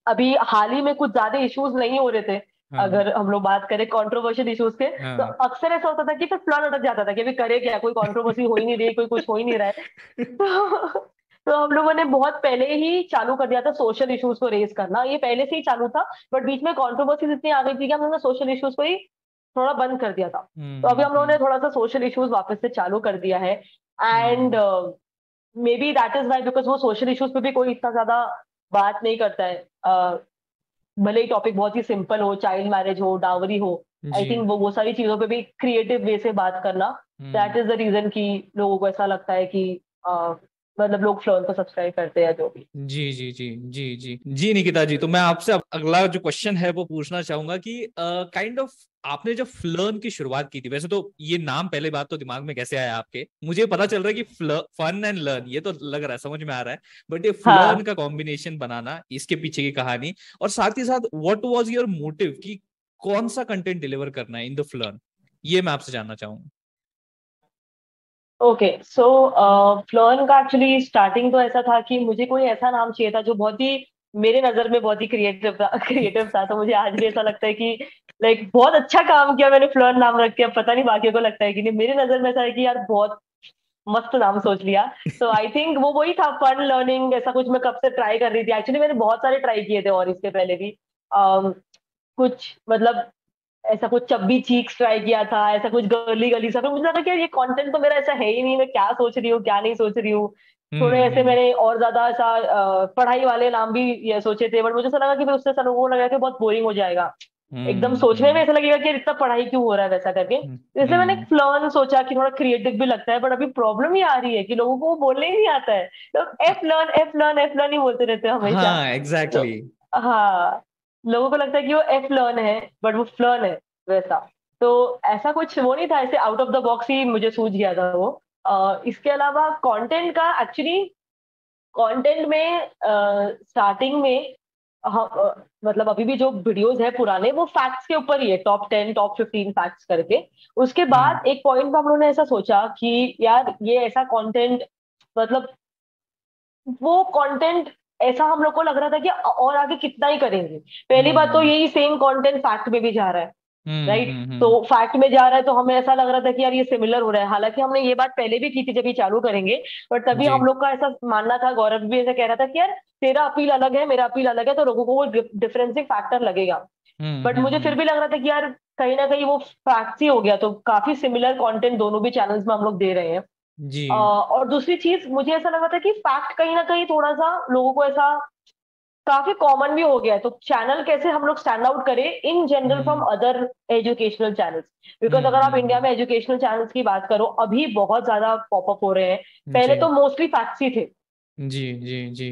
[SPEAKER 1] अभी हाल ही में कुछ ज्यादा इश्यूज नहीं हो रहे थे,
[SPEAKER 2] हाँ
[SPEAKER 1] अगर हम लोग बात करें कंट्रोवर्शियल इश्यूज के, तो
[SPEAKER 2] हाँ।
[SPEAKER 1] अक्सर ऐसा होता था कि फिर प्लान अटक जाता था कि अभी करे क्या, कोई कंट्रोवर्सी हो ही नहीं रही, कोई कुछ हो ही नहीं रहा है। तो, तो हम लोगों ने बहुत पहले ही चालू कर दिया था सोशल इश्यूज को रेज करना, ये पहले से ही चालू था। बट बीच में कंट्रोवर्सीज इतनी आ गई थी कि हम लोगों ने सोशल इश्यूज को ही थोड़ा बंद कर दिया था। तो अभी हम लोगों ने
[SPEAKER 2] हम्म।
[SPEAKER 1] थोड़ा सा सोशल इश्यूज वापस से चालू कर दिया है। And
[SPEAKER 2] hmm
[SPEAKER 1] maybe that is why, because वो सोशल इश्यूज पे भी कोई इतना ज्यादा बात नहीं करता है। भले ही टॉपिक बहुत ही सिंपल हो, चाइल्ड मैरिज हो, डावरी हो, आई
[SPEAKER 2] जी
[SPEAKER 1] थिंक वो सारी चीजों पे भी क्रिएटिव वे से बात करना, that
[SPEAKER 2] hmm.
[SPEAKER 1] Is the reason कि लोगों को ऐसा लगता है कि मतलब लोग फ्लोन को सब्सक्राइब करते हैं जो भी।
[SPEAKER 2] जी जी जी जी जी जी निकिता जी, तो मैं आपसे अब अगला जो क्वेश्चन है वो पूछना चाहूंगा कि काइंड ऑफ आपने जब फ्लर्न की शुरुआत की थी, वैसे तो ये नाम पहले बात तो दिमाग में कैसे आया आपके, मुझे पता चल रहा है कि फन एंड लर्न, ये तो लग रहा है, समझ में आ रहा है, बट ये फ्लर्न
[SPEAKER 1] हाँ।
[SPEAKER 2] का कॉम्बिनेशन बनाना, इसके पीछे की कहानी, और साथ ही साथ व्हाट वाज योर मोटिव कि कौन सा कंटेंट डिलीवर करना है इन द फ्लर्न, ये मैं आपसे जानना चाहूंगा।
[SPEAKER 1] ओके, सो फ्लोन का एक्चुअली स्टार्टिंग तो ऐसा था कि मुझे कोई ऐसा नाम चाहिए था जो बहुत ही मेरे नजर में बहुत ही क्रिएटिव था। क्रिएटिव था, तो मुझे आज भी ऐसा लगता है कि लाइक बहुत अच्छा काम किया मैंने फ्लोन नाम रख के। अब पता नहीं बाकियों को लगता है कि नहीं, मेरे नजर में ऐसा है कि यार बहुत मस्त नाम सोच लिया। तो आई थिंक वो वही था, फन लर्निंग, ऐसा कुछ मैं कब से ट्राई कर रही थी। एक्चुअली मैंने बहुत सारे ट्राई किए थे और इसके पहले भी कुछ मतलब ऐसा कुछ चब्बी चीक्स ट्राई किया था, ऐसा कुछ गर्ली गर्ली सा। फिर मुझे लगा कि यार ये कंटेंट तो मेरा ऐसा है ही नहीं, मैं क्या सोच रही हूँ क्या नहीं सोच रही हूँ। थोड़े ऐसे
[SPEAKER 2] हम्म।
[SPEAKER 1] मैंने और ज्यादा ऐसा पढ़ाई वाले नाम भी ये सोचे थे, बट मुझे ऐसा लगा कि फिर उससे सब लोगों को लगा कि बहुत बोरिंग हो जाएगा, एकदम सोचने में
[SPEAKER 2] हम्म
[SPEAKER 1] ऐसा लगेगा कि यार इतना पढ़ाई क्यों हो रहा है वैसा करके। तो इसलिए मैंने
[SPEAKER 2] हम्म।
[SPEAKER 1] फ्लर्न सोचा कि थोड़ा क्रिएटिव भी लगता है। बट अभी प्रॉब्लम ये आ रही है कि लोगों को वो बोलने ही नहीं आता है, तो FLearn FLearn FLearn ही बोलते रहते हैं हमेशा।
[SPEAKER 2] हाँ
[SPEAKER 1] तो
[SPEAKER 2] एग्जैक्टली।
[SPEAKER 1] हाँ, लोगों को लगता है कि वो एफ लर्न है, बट वो फ्लर्न है वैसा। तो ऐसा कुछ वो नहीं था, ऐसे आउट ऑफ द बॉक्स ही मुझे सूझ गया था वो। इसके अलावा कंटेंट का एक्चुअली, कंटेंट में स्टार्टिंग में मतलब अभी भी जो वीडियोस है पुराने, वो फैक्ट्स के ऊपर ही है, टॉप 10 टॉप 15 फैक्ट्स करके। उसके
[SPEAKER 2] हम्म
[SPEAKER 1] बाद एक पॉइंट पे हम लोगों ने ऐसा सोचा कि यार ये ऐसा कंटेंट, मतलब वो कंटेंट ऐसा हम लोग को लग रहा था कि और आगे कितना ही करेंगे। पहली बात तो
[SPEAKER 2] हम्म
[SPEAKER 1] यही सेम कंटेंट फैक्ट में भी जा रहा है, राइट। तो
[SPEAKER 2] हम्म।
[SPEAKER 1] फैक्ट में जा रहा है तो हमें ऐसा लग रहा था कि यार ये सिमिलर हो रहा है। हालांकि हमने ये बात पहले भी की थी जब ये चालू करेंगे, बट तभी
[SPEAKER 2] जी
[SPEAKER 1] हम लोग का ऐसा मानना था, गौरव भी ऐसा कह रहा था कि यार तेरा अपील अलग है, मेरा अपील अलग है, तो लोगों को वो डिफरेंसिंग फैक्टर लगेगा। बट मुझे फिर
[SPEAKER 2] हम्म।
[SPEAKER 1] भी लग रहा था कि यार कहीं ना कहीं वो फैक्ट्स ही हो गया, तो काफी सिमिलर कंटेंट दोनों भी चैनल्स में हम लोग दे रहे हैं।
[SPEAKER 2] जी
[SPEAKER 1] और दूसरी चीज मुझे ऐसा लगा था कि फैक्ट कहीं ना कहीं थोड़ा सा लोगों को ऐसा काफी कॉमन भी हो गया है, तो चैनल कैसे हम लोग स्टैंड आउट करें in general from
[SPEAKER 2] hmm
[SPEAKER 1] other educational channels. Because अगर आप इंडिया
[SPEAKER 2] हम्म।
[SPEAKER 1] में एजुकेशनल चैनल्स की बात करो, अभी बहुत ज्यादा पॉपअप हो रहे हैं।
[SPEAKER 2] जी
[SPEAKER 1] पहले तो मोस्टली फैक्ट्स ही थे,
[SPEAKER 2] जी जी जी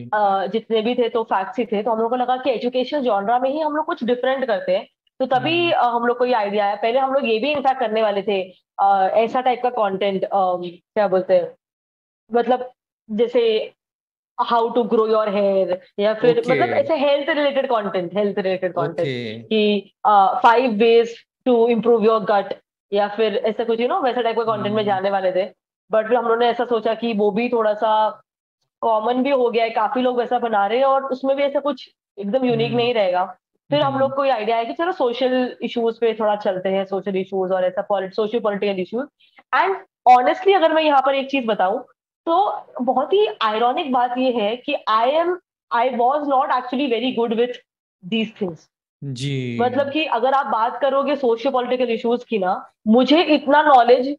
[SPEAKER 1] जितने भी थे तो फैक्ट्स ही थे। तो हम लोग को लगा कि एजुकेशन जॉनरा में ही हम लोग कुछ डिफरेंट करते हैं। तो तभी
[SPEAKER 2] हम्म
[SPEAKER 1] हम लोग को ये आइडिया आया। पहले हम लोग ये भी इनफैक्ट करने वाले थे, ऐसा टाइप का कंटेंट, क्या बोलते हैं, मतलब जैसे how to grow your hair, या फिर
[SPEAKER 2] ओके
[SPEAKER 1] मतलब ऐसे हेल्थ रिलेटेड
[SPEAKER 2] ओके।
[SPEAKER 1] कंटेंट कि 5 ways to improve your gut, या फिर ऐसा कुछ वैसा टाइप का कंटेंट में
[SPEAKER 2] हम्म
[SPEAKER 1] जाने वाले थे। बट फिर हम लोगों ने ऐसा सोचा कि वो भी थोड़ा सा कॉमन भी हो गया है, काफी लोग वैसा बना रहे हैं, और उसमें भी ऐसा कुछ एकदम यूनिक
[SPEAKER 2] हम्म
[SPEAKER 1] नहीं रहेगा। फिर हम
[SPEAKER 2] हम्म
[SPEAKER 1] लोग को ये आइडिया है कि चलो सोशल इश्यूज पे थोड़ा चलते हैं, सोशल इश्यूज और ऐसा social political issues. And honestly अगर मैं यहाँ पर एक चीज बताऊं, तो बहुत ही आयरॉनिक बात ये है कि I was not actually very good with these things.
[SPEAKER 2] जी
[SPEAKER 1] मतलब कि अगर आप बात करोगे सोशियो पॉलिटिकल इश्यूज की ना, मुझे इतना नॉलेज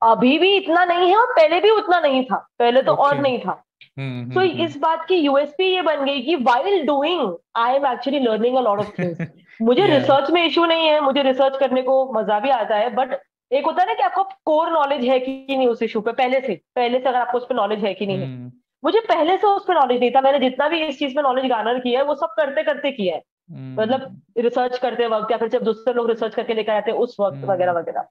[SPEAKER 1] अभी भी इतना नहीं है, और पहले भी उतना नहीं था, पहले तो
[SPEAKER 2] ओके।
[SPEAKER 1] और नहीं था। तो इस बात की यूएसपी ये बन गई कि while doing I am actually learning a lot of things. मुझे
[SPEAKER 2] या
[SPEAKER 1] रिसर्च में इशू नहीं है, मुझे रिसर्च करने को मजा भी आता है, बट एक होता है ना कि आपको कोर नॉलेज है कि नहीं उस इशू पे, पहले से अगर आपको उस पर नॉलेज है कि नहीं है।
[SPEAKER 2] हम्म
[SPEAKER 1] मुझे पहले से उस पर नॉलेज नहीं था। मैंने जितना भी इस चीज पे नॉलेज गार्नर किया है वो सब करते करते किया है, मतलब
[SPEAKER 2] हम्म
[SPEAKER 1] रिसर्च करते वक्त, या फिर जब दूसरे लोग रिसर्च करके लेकर आते हैं उस वक्त, वगैरह
[SPEAKER 2] हम्म
[SPEAKER 1] वगैरह।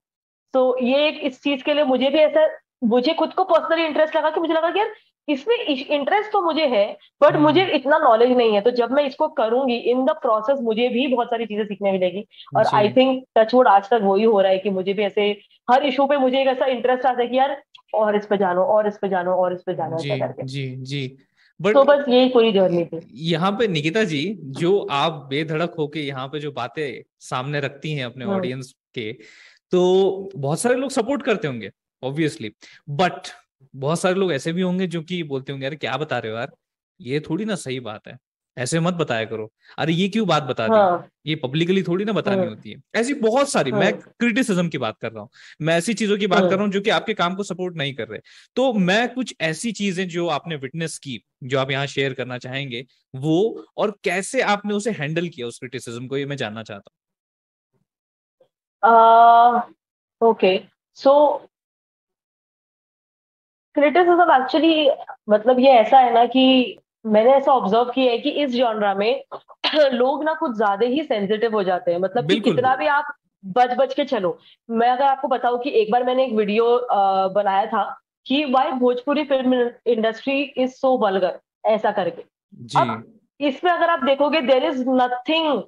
[SPEAKER 1] तो ये एक इस चीज के लिए मुझे भी ऐसा, मुझे खुद को पर्सनली इंटरेस्ट लगा कि मुझे लगा कि यार इसमें इंटरेस्ट तो मुझे है, बट मुझे इतना नॉलेज नहीं है, तो जब मैं इसको करूंगी इन द प्रोसेस मुझे भी बहुत सारी चीजें सीखने मिलेगी। और
[SPEAKER 2] जी
[SPEAKER 1] आई थिंक टचवुड आज तक वही हो रहा है कि मुझे भी ऐसे हर इशू पे मुझे एक ऐसा इंटरेस्ट आता है कि यार और इस पे जानो, और इस पे जानो, और इस पे जानो,
[SPEAKER 2] जी
[SPEAKER 1] ऐसा करके।
[SPEAKER 2] जी जी।
[SPEAKER 1] तो
[SPEAKER 2] बट
[SPEAKER 1] बस यही पूरी जर्नी थी।
[SPEAKER 2] यहाँ पे निकिता जी, जो आप बेधड़क होके यहाँ पे जो बातें सामने रखती हैं अपने
[SPEAKER 1] हम्म।
[SPEAKER 2] ऑडियंस के, तो बहुत सारे लोग सपोर्ट करते होंगे ऑब्वियसली, बट बहुत सारे लोग ऐसे भी होंगे जो कि बोलते होंगे यार क्या बता रहे हो यार, ये थोड़ी ना सही बात है, ऐसे मत बताया करो, अरे ये क्यों बात बता दी,
[SPEAKER 1] हाँ।
[SPEAKER 2] ये पब्लिकली थोड़ी ना बतानी
[SPEAKER 1] हम्म।
[SPEAKER 2] होती है। ऐसी बहुत सारी, मैं
[SPEAKER 1] हम्म।
[SPEAKER 2] क्रिटिसिज्म की बात कर रहा हूँ, मैं ऐसी चीजों की बात कर रहा
[SPEAKER 1] हम्म।
[SPEAKER 2] हूँ जो कि आपके काम को सपोर्ट नहीं कर रहे। तो मैं कुछ ऐसी चीजें जो आपने विटनेस की, जो आप यहाँ शेयर करना चाहेंगे, वो और कैसे आपने उसे हैंडल किया उस क्रिटिसिज्म को, ये मैं जानना चाहता
[SPEAKER 1] ओके। सो क्रिटिसिज्म एक्चुअली, मतलब ये ऐसा है ना कि मैंने ऐसा ऑब्जर्व किया है कि इस जॉनरा में लोग ना कुछ ज्यादा ही सेंसिटिव हो जाते हैं, मतलब
[SPEAKER 2] हूँ।
[SPEAKER 1] कि
[SPEAKER 2] बिल्कुल।
[SPEAKER 1] कितना भी आप बच बच के चलो। मैं अगर आपको बताऊं कि एक बार मैंने एक वीडियो बनाया था कि why Bhojpuri film industry is so vulgar, ऐसा करके।
[SPEAKER 2] जी
[SPEAKER 1] अब इसमें अगर आप देखोगे there is nothing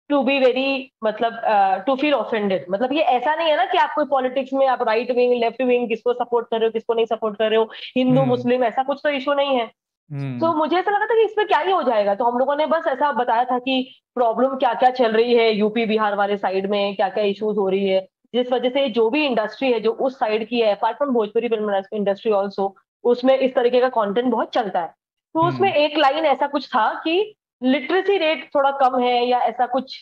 [SPEAKER 1] to be very, मतलब टू फील ऑफेंडेड। मतलब ये ऐसा नहीं है ना कि आप कोई पॉलिटिक्स में आप राइट विंग लेफ्ट विंग किसको सपोर्ट कर रहे हो किसको नहीं सपोर्ट कर रहे हो, हिंदू
[SPEAKER 2] हम्म
[SPEAKER 1] मुस्लिम, ऐसा कुछ तो इशू नहीं है। तो
[SPEAKER 2] हम्म
[SPEAKER 1] मुझे ऐसा लगा था कि इसमें क्या ही हो जाएगा, तो हम लोगों ने बस ऐसा बताया था कि प्रॉब्लम क्या क्या चल रही है यूपी बिहार वाले साइड में, क्या क्या इश्यूज हो रही है, जिस वजह से जो भी इंडस्ट्री है जो उस साइड की है, apart from Bhojpuri film industry also, उसमें इस तरीके का कंटेंट बहुत चलता है। तो उसमें
[SPEAKER 2] हम्म
[SPEAKER 1] एक लाइन ऐसा कुछ था कि लिटरेसी रेट थोड़ा कम है या ऐसा कुछ,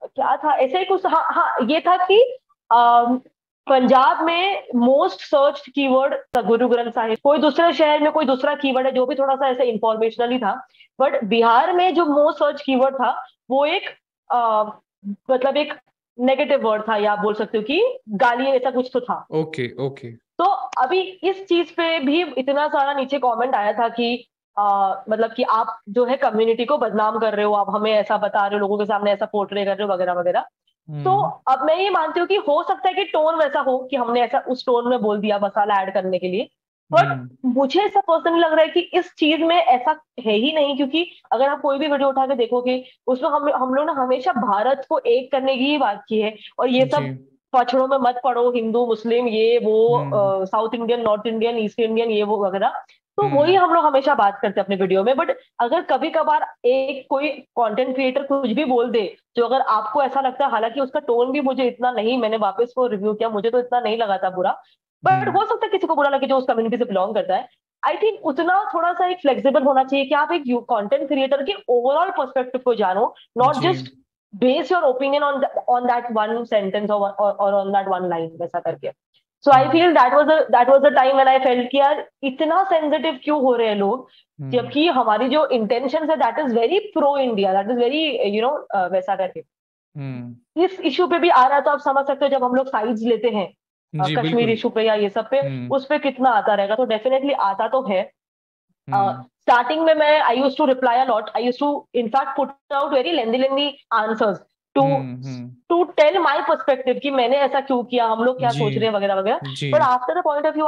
[SPEAKER 1] क्या था ऐसे ही कुछ, हाँ हाँ ये था कि अम, पंजाब में most search keyword Guru Granth Sahib, कोई दूसरे शहर में कोई दूसरा कीवर्ड है जो भी थोड़ा सा ऐसे इंफॉर्मेशनल ही था। बट बिहार में जो मोस्ट सर्च कीवर्ड था वो एक मतलब एक नेगेटिव वर्ड था, या आप बोल सकते हो कि गाली, ऐसा कुछ तो था।
[SPEAKER 2] Okay okay.
[SPEAKER 1] तो अभी इस चीज पे भी इतना सारा नीचे कमेंट आया था कि मतलब कि आप जो है कम्युनिटी को बदनाम कर रहे हो, आप हमें ऐसा बता रहे हो, लोगों के सामने ऐसा पोर्ट्रे कर रहे हो, वगैरह वगैरह। तो
[SPEAKER 2] हम्म
[SPEAKER 1] अब मैं ये मानती हूँ कि हो सकता है कि टोन वैसा हो कि हमने ऐसा उस टोन में बोल दिया मसाला ऐड करने के लिए, बट
[SPEAKER 2] हम्म
[SPEAKER 1] मुझे ऐसा पर्सनली लग रहा है कि इस चीज में ऐसा है ही नहीं, क्योंकि अगर आप कोई भी वीडियो उठा के देखोगे उसमें हम लोग ने हमेशा भारत को एक करने की ही बात की है, और ये
[SPEAKER 2] जी
[SPEAKER 1] सब पछड़ों में मत पड़ो, हिंदू मुस्लिम ये
[SPEAKER 2] हम्म
[SPEAKER 1] वो, south Indian north Indian east Indian ये वो वगैरह। तो वही
[SPEAKER 2] हम्म
[SPEAKER 1] हम लोग हमेशा बात करते हैं अपने वीडियो में। बट अगर कभी कभार एक कोई कंटेंट क्रिएटर कुछ भी बोल दे जो अगर आपको ऐसा लगता है, हालांकि उसका टोन भी मुझे इतना नहीं, मैंने वापस को रिव्यू किया, मुझे तो इतना नहीं लगा था बुरा, बट
[SPEAKER 2] हम्म
[SPEAKER 1] हो सकता है किसी को बुरा लगे जो उस कम्युनिटी से बिलोंग करता है। आई थिंक उतना थोड़ा सा एक फ्लेक्सिबल होना चाहिए कि आप एक कंटेंट क्रिएटर के ओवरऑल पर्सपेक्टिव को जानो, नॉट
[SPEAKER 2] जी
[SPEAKER 1] just base your opinion on that one sentence और ऑन दैट वन लाइन, वैसा करके। So I
[SPEAKER 2] hmm
[SPEAKER 1] feel that was the time when I felt कि यार इतना सेंसिटिव क्यों हो रहे हैं लोग,
[SPEAKER 2] हम्म
[SPEAKER 1] जबकि हमारी जो इंटेंशन है that is very pro India, that is very वैसा करके।
[SPEAKER 2] हम्म
[SPEAKER 1] इस इशू पे भी आ रहा है, तो आप समझ सकते हो जब हम लोग साइड्स लेते हैं
[SPEAKER 2] जी
[SPEAKER 1] कश्मीर
[SPEAKER 2] बिल्कुल।
[SPEAKER 1] इशू पे या ये सब पे,
[SPEAKER 2] हम्म
[SPEAKER 1] उस पे कितना आता रहेगा, तो डेफिनेटली आता तो है।
[SPEAKER 2] हम्म
[SPEAKER 1] स्टार्टिंग में मैं I use to reply a lot, I use to in fact put out very lengthy answers to
[SPEAKER 2] hmm.
[SPEAKER 1] To tell my perspective कि मैंने ऐसा क्यों किया, हम लोग क्या
[SPEAKER 2] जी
[SPEAKER 1] सोच रहे हैं, वगैरह वगैरह।
[SPEAKER 2] जी
[SPEAKER 1] but after the point of view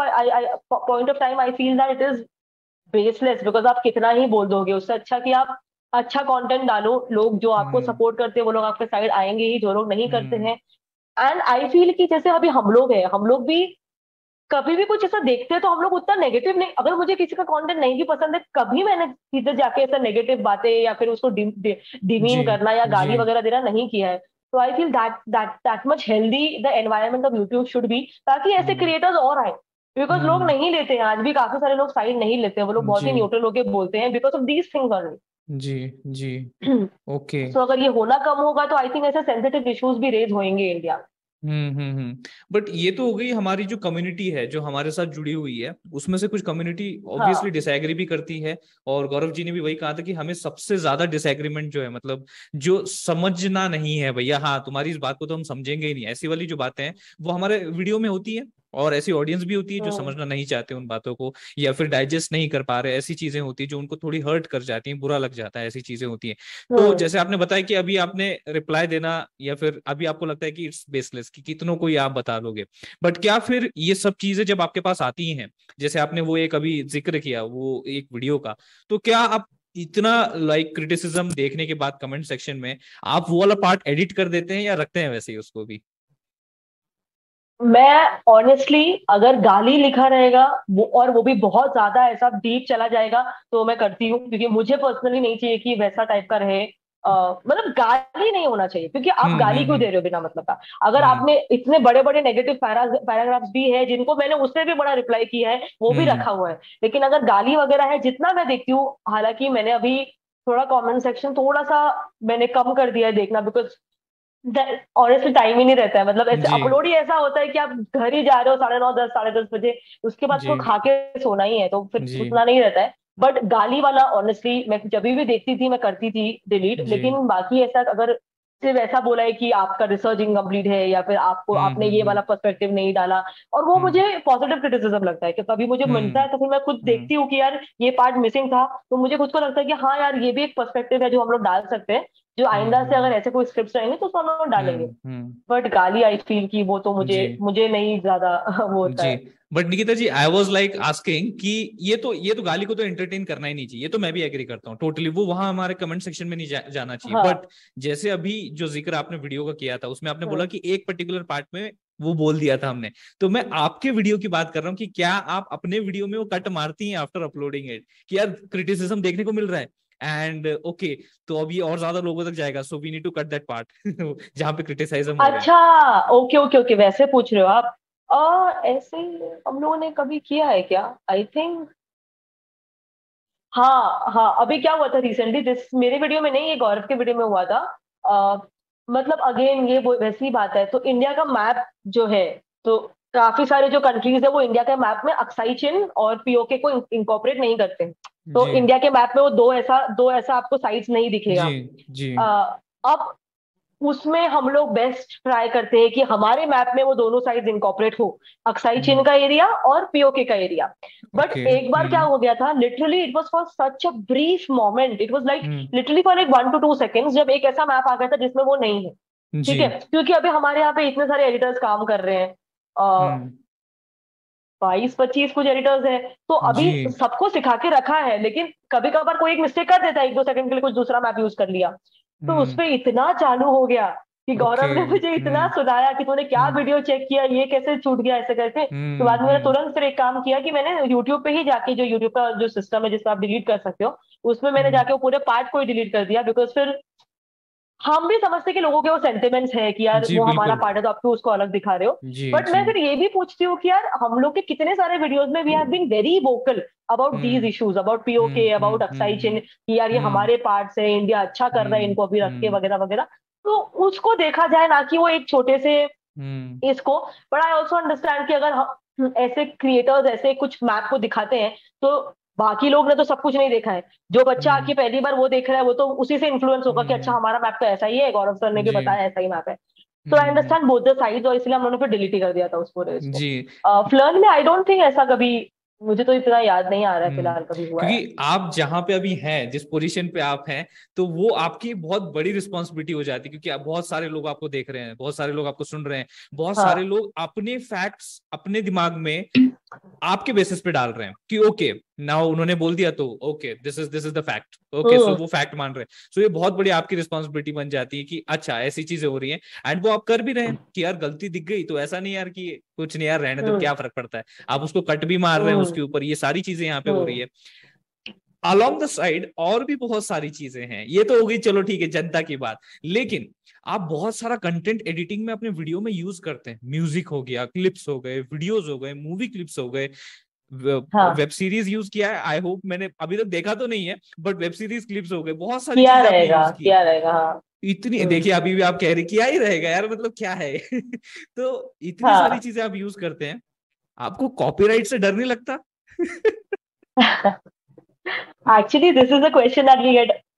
[SPEAKER 1] point of time I feel that it is baseless, because आप कितना ही बोल दोगे, उससे अच्छा कि आप अच्छा कंटेंट डालो, लोग जो आपको
[SPEAKER 2] हम्म
[SPEAKER 1] सपोर्ट करते हैं वो लोग आपके साइड आएंगे ही, जो लोग नहीं करते
[SPEAKER 2] हम्म
[SPEAKER 1] हैं। एंड आई फील कि जैसे अभी हम लोग हैं, हम लोग भी कभी भी कुछ ऐसा देखते हैं तो हम लोग उतना नेगेटिव नहीं, अगर मुझे किसी का कंटेंट नहीं भी पसंद है, कभी मैंने सीधे जाके ऐसा नेगेटिव बातें या फिर उसको
[SPEAKER 2] जी
[SPEAKER 1] डिमीन करना या
[SPEAKER 2] जी
[SPEAKER 1] गाली वगैरह देना नहीं किया है। तो आई feel that much healthy the environment of YouTube should be, ताकि ऐसे
[SPEAKER 2] हम्म
[SPEAKER 1] क्रिएटर्स और आए। बिकॉज लोग
[SPEAKER 2] हम्म
[SPEAKER 1] नहीं लेते हैं, आज भी काफी सारे लोग साइड नहीं लेते हैं, वो लोग बहुत
[SPEAKER 2] जी
[SPEAKER 1] ही न्यूट्रल होकर बोलते हैं बिकॉज ऑफ दीज थिंग्स
[SPEAKER 2] जी जी।
[SPEAKER 1] ओनली।
[SPEAKER 2] ओके।
[SPEAKER 1] सो अगर ये होना कम होगा तो आई थिंक ऐसे सेंसिटिव इश्यूज भी रेज होंगे इंडिया।
[SPEAKER 2] बट ये तो हो गई हमारी जो कम्युनिटी है जो हमारे साथ जुड़ी हुई है, उसमें से कुछ कम्युनिटी ऑब्वियसली
[SPEAKER 1] हाँ।
[SPEAKER 2] डिसएग्री भी करती है। और गौरव जी ने भी वही कहा था कि हमें सबसे ज्यादा डिसएग्रीमेंट जो है, मतलब जो समझना नहीं है भैया, हाँ तुम्हारी इस बात को तो हम समझेंगे ही नहीं, ऐसी वाली जो बातें हैं वो हमारे वीडियो में होती है। और ऐसी ऑडियंस भी होती है जो
[SPEAKER 1] हम्म।
[SPEAKER 2] समझना नहीं चाहते उन बातों को, या फिर डाइजेस्ट नहीं कर पा रहे, ऐसी चीजें होती है जो उनको थोड़ी हर्ट कर जाती हैं, बुरा लग जाता है, ऐसी चीजें होती हैं। तो
[SPEAKER 1] हम्म।
[SPEAKER 2] जैसे आपने बताया कि अभी आपने रिप्लाई देना, या फिर अभी आपको लगता है कि इट्स बेसलेस, कि कितनों को ही आप बता लोगे, बट क्या फिर ये सब चीजें जब आपके पास आती हैं, जैसे आपने वो एक अभी जिक्र किया वो एक वीडियो का, तो क्या आप इतना लाइक क्रिटिसिज्म देखने के बाद कमेंट सेक्शन में आप वो वाला पार्ट एडिट कर देते हैं, या रखते हैं वैसे ही उसको भी?
[SPEAKER 1] मैं ऑनेस्टली, अगर गाली लिखा रहेगा वो, और वो भी बहुत ज्यादा ऐसा डीप चला जाएगा, तो मैं करती हूँ, क्योंकि मुझे पर्सनली नहीं चाहिए कि वैसा टाइप का रहे। मतलब गाली नहीं होना चाहिए, क्योंकि आप गाली क्यों
[SPEAKER 2] हम्म।
[SPEAKER 1] दे रहे हो बिना मतलब का? अगर
[SPEAKER 2] हम्म
[SPEAKER 1] आपने इतने बड़े बड़े नेगेटिव पैराग्राफ्स भी है जिनको मैंने उससे भी बड़ा रिप्लाई किया है, वो भी
[SPEAKER 2] हम्म।
[SPEAKER 1] रखा हुआ है, लेकिन अगर गाली वगैरह है, जितना मैं देखती हूँ, हालांकि मैंने अभी थोड़ा कमेंट सेक्शन थोड़ा सा मैंने कम कर दिया है देखना, बिकॉज ऑनेस्टली टाइम ही नहीं रहता है। मतलब ऐसे
[SPEAKER 2] जी
[SPEAKER 1] अपलोड ही ऐसा होता है कि आप घर ही जा रहे हो 9:30 10 10:30 बजे, उसके बाद
[SPEAKER 2] जी
[SPEAKER 1] तो खा के सोना ही है, तो फिर
[SPEAKER 2] जी
[SPEAKER 1] उतना नहीं रहता है। बट गाली वाला ऑनेस्टली मैं जब भी देखती थी मैं करती थी डिलीट,
[SPEAKER 2] जी।
[SPEAKER 1] लेकिन बाकी ऐसा अगर सिर्फ ऐसा बोला है कि आपका रिसर्च इनकम्प्लीट है, या फिर आपको आपने ये
[SPEAKER 2] हम्म।
[SPEAKER 1] वाला पर्सपेक्टिव नहीं डाला, और वो
[SPEAKER 2] हम्म
[SPEAKER 1] मुझे पॉजिटिव क्रिटिसिज्म लगता है कि कभी मुझे मिलता
[SPEAKER 2] हम्म
[SPEAKER 1] है तो फिर मैं खुद
[SPEAKER 2] हम्म
[SPEAKER 1] देखती हूँ कि यार ये पार्ट मिसिंग था, तो मुझे खुद को लगता है कि हाँ यार, ये भी एक पर्सपेक्टिव है जो हम लोग डाल सकते हैं, जो आइंदा से अगर
[SPEAKER 2] हम्म
[SPEAKER 1] ऐसे कोई स्क्रिप्ट रहेंगे तो उसको हम लोग डालेंगे।
[SPEAKER 2] हम्म।
[SPEAKER 1] बट गाली आई फील कि वो तो मुझे
[SPEAKER 2] जी
[SPEAKER 1] मुझे नहीं ज्यादा वो होता
[SPEAKER 2] जी।
[SPEAKER 1] है।
[SPEAKER 2] But Nikita ji, I was like asking कि ये तो गाली को तो एंटरटेन करना ही नहीं चाहिए, ये तो मैं भी एग्री करता हूँ टोटली, वो वहां हमारे कमेंट सेक्शन में नहीं जाना चाहिए। बट
[SPEAKER 1] हाँ।
[SPEAKER 2] जैसे अभी जो जिक्र आपने वीडियो का किया था, उसमें आपने बोला
[SPEAKER 1] हम्म।
[SPEAKER 2] कि एक पर्टिकुलर पार्ट में वो बोल दिया था हमने, तो मैं आपके वीडियो की बात कर रहा हूँ कि क्या आप अपने वीडियो में वो कट मारती हैं आफ्टर अपलोडिंग इट, कि यार क्रिटिसिज्म देखने को मिल रहा है एंड ओके, तो अब ये और ज्यादा लोगों तक जाएगा, so we need to cut that part जहां पे क्रिटिसाइज्म हो रहा है।
[SPEAKER 1] अच्छा, ओके ओके ओके, वैसे पूछ रहे हो आप? ऐसे हम लोगों ने कभी किया है क्या? आई थिंक हाँ हाँ, अभी क्या हुआ था रिसेंटली, जिस मेरे वीडियो में नहीं, ये गौरव के वीडियो में हुआ था। आ, मतलब अगेन ये वैसी बात है, तो इंडिया का मैप जो है, तो काफी सारे जो कंट्रीज है वो इंडिया के मैप में अक्साई चिन और पीओके को इंकॉर्पोरेट नहीं करते हैं। तो
[SPEAKER 2] जी
[SPEAKER 1] इंडिया के मैप में वो दो ऐसा आपको साइट्स नहीं
[SPEAKER 2] जी
[SPEAKER 1] दिखेगा।
[SPEAKER 2] जी।
[SPEAKER 1] अब उसमें हम लोग बेस्ट ट्राई करते हैं कि हमारे मैप में वो दोनों साइड इनकॉर्पोरेट हो, अक्साई चिन
[SPEAKER 2] हम्म।
[SPEAKER 1] का एरिया और पीओके का एरिया। But
[SPEAKER 2] okay.
[SPEAKER 1] एक बार क्या हो गया था, literally it was for such a brief moment, it was like
[SPEAKER 2] hmm.
[SPEAKER 1] Literally for like 1 to 2 seconds, जब एक ऐसा मैप आ गया था जिसमें वो नहीं है। ठीक
[SPEAKER 2] जी।
[SPEAKER 1] है, क्योंकि अभी हमारे यहाँ पे इतने सारे एडिटर्स काम कर रहे हैं,
[SPEAKER 2] हम्म।
[SPEAKER 1] 22 25 कुछ एडिटर्स है, तो अभी
[SPEAKER 2] जी।
[SPEAKER 1] सबको सिखा के रखा है, लेकिन कभी कभार कोई एक मिस्टेक कर देता है, 1 2 सेकंड के लिए कुछ दूसरा मैप यूज कर लिया, तो उस
[SPEAKER 2] हम्म।
[SPEAKER 1] पे इतना चालू हो गया कि
[SPEAKER 2] ओके।
[SPEAKER 1] गौरव ने मुझे इतना सुनाया कि तूने क्या
[SPEAKER 2] हम्म
[SPEAKER 1] वीडियो चेक किया, ये कैसे छूट गया, ऐसे करके। तो बाद में मैंने
[SPEAKER 2] हम्म
[SPEAKER 1] तुरंत फिर एक काम किया कि मैंने यूट्यूब पे ही जाके, जो यूट्यूब का जो सिस्टम है जिसमें आप डिलीट कर सकते हो, उसमें मैंने
[SPEAKER 2] हम्म।
[SPEAKER 1] जाके वो पूरे पार्ट को ही डिलीट कर दिया, बिकॉज फिर हम भी समझते कि लोगों के वो सेंटिमेंट्स है कि यार
[SPEAKER 2] जी
[SPEAKER 1] वो हमारा
[SPEAKER 2] बिल्कुल।
[SPEAKER 1] पार्ट है तो आप क्यों उसको अलग दिखा रहे हो।
[SPEAKER 2] जी
[SPEAKER 1] बट
[SPEAKER 2] जी।
[SPEAKER 1] मैं फिर ये भी पूछती हूँ कि यार हम लोग के कितने सारे वीडियोस में we have been very vocal about these
[SPEAKER 2] hmm
[SPEAKER 1] issues, about PoK, about Aksai Chin, कि यार ये
[SPEAKER 2] हम्म
[SPEAKER 1] हमारे पार्ट्स है, इंडिया अच्छा कर रहा है इनको अभी रख के,
[SPEAKER 2] हम्म
[SPEAKER 1] वगैरह वगैरह। तो उसको देखा जाए, ना कि वो एक छोटे से
[SPEAKER 2] हम्म
[SPEAKER 1] इसको। बट आई ऑल्सो अंडरस्टैंड कि अगर हम ऐसे क्रिएटर्स ऐसे कुछ मैप को दिखाते हैं, तो बाकी लोग ने तो सब कुछ नहीं देखा है, जो बच्चा
[SPEAKER 2] हम्म
[SPEAKER 1] आके पहली बार वो देख रहा है वो तो उसी से इन्फ्लुएंस होगा कि अच्छा
[SPEAKER 2] हम्म।
[SPEAKER 1] हमारा मैप तो ऐसा ही है, गौरव सर ने भी
[SPEAKER 2] जी।
[SPEAKER 1] बताया ऐसा ही मैप है। तो आई
[SPEAKER 2] हम्म।
[SPEAKER 1] अंडरस्टैंड बोथ द साइड्स, और इसलिए हम लोगों ने फिर डिलीट ही कर दिया था उस पूरे इसको।
[SPEAKER 2] जी।
[SPEAKER 1] फ्लर्न में आई डोंट थिंक ऐसा कभी, मुझे तो इतना याद नहीं आ रहा है फिलहाल कभी हुआ है।
[SPEAKER 2] क्योंकि आप जहां पे अभी हैं, जिस पोजीशन पे आप हैं, तो वो आपकी बहुत बड़ी रिस्पॉन्सिबिलिटी हो जाती है, क्योंकि आप बहुत सारे लोग आपको देख रहे हैं, बहुत सारे लोग आपको सुन रहे हैं, बहुत सारे
[SPEAKER 1] हाँ।
[SPEAKER 2] लोग अपने फैक्ट्स अपने दिमाग में आपके बेसिस पे डाल रहे हैं कि ओके नाउ उन्होंने बोल दिया तो okay this is the fact, okay so
[SPEAKER 1] hmm.
[SPEAKER 2] वो फैक्ट मान रहे हैं। सो ये बहुत बड़ी आपकी रिस्पॉन्सिबिलिटी बन जाती है कि अच्छा ऐसी चीजें हो रही हैं, एंड वो आप कर भी रहे हैं कि यार गलती दिख गई तो ऐसा नहीं यार कि कुछ नहीं यार रहने दो,
[SPEAKER 1] हम्म।
[SPEAKER 2] क्या फर्क पड़ता है, आप उसको कट भी मार रहे हैं
[SPEAKER 1] हम्म।
[SPEAKER 2] उसके ऊपर, ये सारी चीजें यहाँ पे हो रही
[SPEAKER 1] हम्म।
[SPEAKER 2] है। अलोंग द साइड और भी बहुत सारी चीजें हैं, ये तो हो गई चलो ठीक है जनता की बात, लेकिन आप बहुत सारा कंटेंट एडिटिंग में अपने वीडियो में यूज करते हैं, म्यूजिक हो गया, क्लिप्स हो गए, वीडियोस हो गए, मूवी क्लिप्स हो गए,
[SPEAKER 1] हाँ,
[SPEAKER 2] वेब सीरीज यूज किया है, आई होप मैंने अभी तक देखा तो नहीं है, बट वेब सीरीज क्लिप्स हो गए, बहुत सारी
[SPEAKER 1] किया
[SPEAKER 2] चीजें आपने
[SPEAKER 1] रहेगा
[SPEAKER 2] यूज की।
[SPEAKER 1] किया रहेगा, हाँ।
[SPEAKER 2] इतनी
[SPEAKER 1] हम्म।
[SPEAKER 2] देखिए अभी भी आप कह रहे क्या ही रहेगा यार, मतलब क्या है तो इतनी सारी
[SPEAKER 1] हाँ।
[SPEAKER 2] चीजें आप यूज करते हैं, आपको कॉपीराइट से डर नहीं लगता?
[SPEAKER 1] Actually this is a question that we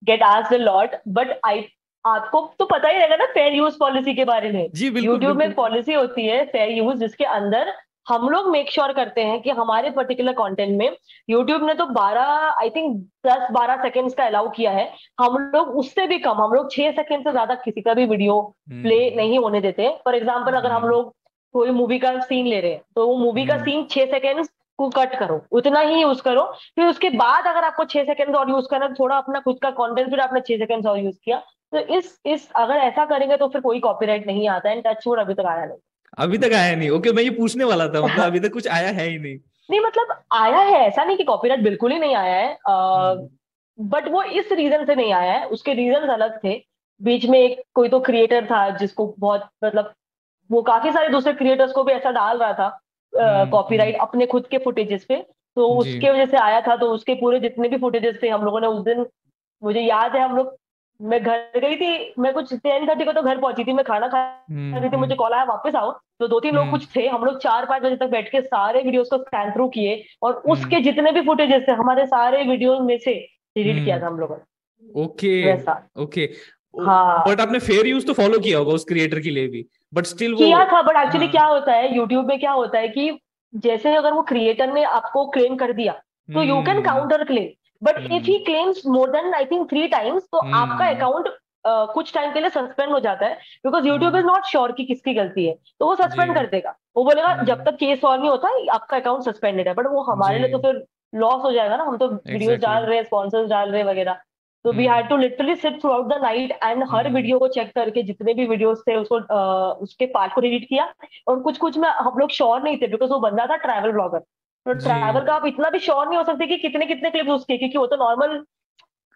[SPEAKER 1] get asked a lot, but I, आपको तो पता ही रहेगा ना फेयर यूज पॉलिसी के बारे में।
[SPEAKER 2] जी बिल्कुल
[SPEAKER 1] यूट्यूब में एक
[SPEAKER 2] बिल्कुल।
[SPEAKER 1] पॉलिसी होती है फेयर यूज, जिसके अंदर हम लोग मेक श्योर करते हैं कि हमारे पर्टिकुलर कंटेंट में, यूट्यूब ने तो 12 आई थिंक 10-12 सेकेंड्स का अलाउ किया है, हम लोग उससे भी कम, हम लोग 6 सेकेंड से ज्यादा किसी का भी वीडियो प्ले
[SPEAKER 2] हम्म
[SPEAKER 1] नहीं होने देते। फॉर एग्जाम्पल अगर हम
[SPEAKER 2] हम्म
[SPEAKER 1] लोग कोई मूवी का सीन ले रहे हैं तो वो मूवी का
[SPEAKER 2] हम्म
[SPEAKER 1] सीन 6 सेकेंड को कट करो, उतना ही यूज करो। फिर उसके बाद अगर आपको 6 सेकेंड और यूज करना है, थोड़ा अपना खुद का कंटेंट, फिर आपने 6 सेकेंड और यूज किया, तो इस अगर ऐसा करेंगे तो फिर कोई कॉपीराइट नहीं आता है। टच वुड अभी तक आया
[SPEAKER 2] अभी तक आया नहीं। ओके, मैं ये पूछने वाला था, मतलब
[SPEAKER 1] नहीं।
[SPEAKER 2] अभी तक कुछ आया है ही नहीं।
[SPEAKER 1] नहीं मतलब आया है, ऐसा नहीं कि कॉपीराइट बिल्कुल ही नहीं आया है,
[SPEAKER 2] हम्म
[SPEAKER 1] बट वो इस रीजन से नहीं आया है, उसके रीजन अलग थे। बीच में एक कोई तो क्रिएटर था जिसको बहुत मतलब, वो काफी सारे दूसरे क्रिएटर्स को भी ऐसा डाल रहा था
[SPEAKER 2] हम्म।
[SPEAKER 1] कॉपीराइट अपने खुद के फुटेजेस पे, तो
[SPEAKER 2] जी।
[SPEAKER 1] उसके वजह से आया था। तो उसके पूरे जितने भी फुटेजेस थे हम लोगों ने उस दिन, मुझे याद है हम लोग, मैं घर गई थी, मैं कुछ 10:30 को तो घर पहुंची थी, मैं खाना खा रही थी, मुझे
[SPEAKER 2] हम्म
[SPEAKER 1] कॉल आया वापस आओ। तो 2-3 लोग
[SPEAKER 2] हम्म
[SPEAKER 1] कुछ थे, हम लोग 4-5 बजे तक बैठ के सारे वीडियोस को स्कैन थ्रू किए, और
[SPEAKER 2] हम्म
[SPEAKER 1] उसके जितने भी फुटेजेस थे हमारे सारे वीडियो में से डिलीट किया
[SPEAKER 2] हम्म।
[SPEAKER 1] था हम लोगों
[SPEAKER 2] ओके
[SPEAKER 1] ने, वैसा।
[SPEAKER 2] ओके। बट
[SPEAKER 1] हाँ
[SPEAKER 2] आपने फेयर यूज तो फॉलो किया होगा उस क्रिएटर के लिए भी, बट स्टिल वो।
[SPEAKER 1] किया था, बट एक्चुअली
[SPEAKER 2] हाँ।
[SPEAKER 1] क्या होता है यूट्यूब में, क्या होता है कि जैसे अगर वो क्रिएटर ने आपको क्लेम कर दिया तो you can
[SPEAKER 2] hmm
[SPEAKER 1] counter claim, but if
[SPEAKER 2] hmm
[SPEAKER 1] he claims more than I think 3 times, तो आपका
[SPEAKER 2] हम्म
[SPEAKER 1] अकाउंट कुछ टाइम के लिए सस्पेंड हो जाता है, because YouTube
[SPEAKER 2] hmm.
[SPEAKER 1] Is not sure कि किसकी गलती है, तो वो
[SPEAKER 2] जी।
[SPEAKER 1] सस्पेंड कर देगा। वो बोलेगा जब
[SPEAKER 2] हम्म।
[SPEAKER 1] तक केस सॉल्व नहीं होता आपका अकाउंट सस्पेंडेड है, बट वो हमारे लिए तो
[SPEAKER 2] जी।
[SPEAKER 1] फिर लॉस हो जाएगा ना, हम तो वीडियोस
[SPEAKER 2] एग्जैक्टली
[SPEAKER 1] डाल रहे हैं, स्पॉन्सर्स डाल रहे हैं वगैरह। तो we had to literally sit throughout the night and हर
[SPEAKER 2] हम्म
[SPEAKER 1] वीडियो को चेक करके, जितने भी वीडियोस थे उसको उसके पार्ट को डिलीट किया। और कुछ कुछ में हम लोग श्योर नहीं थे, बिकॉज वो बंदा था ट्रैवल ब्लॉगर, तो
[SPEAKER 2] जी।
[SPEAKER 1] ट्रैवल का आप इतना भी श्योर नहीं हो सकते कि कितने कितने क्लिप्स उसके, क्योंकि वो तो नॉर्मल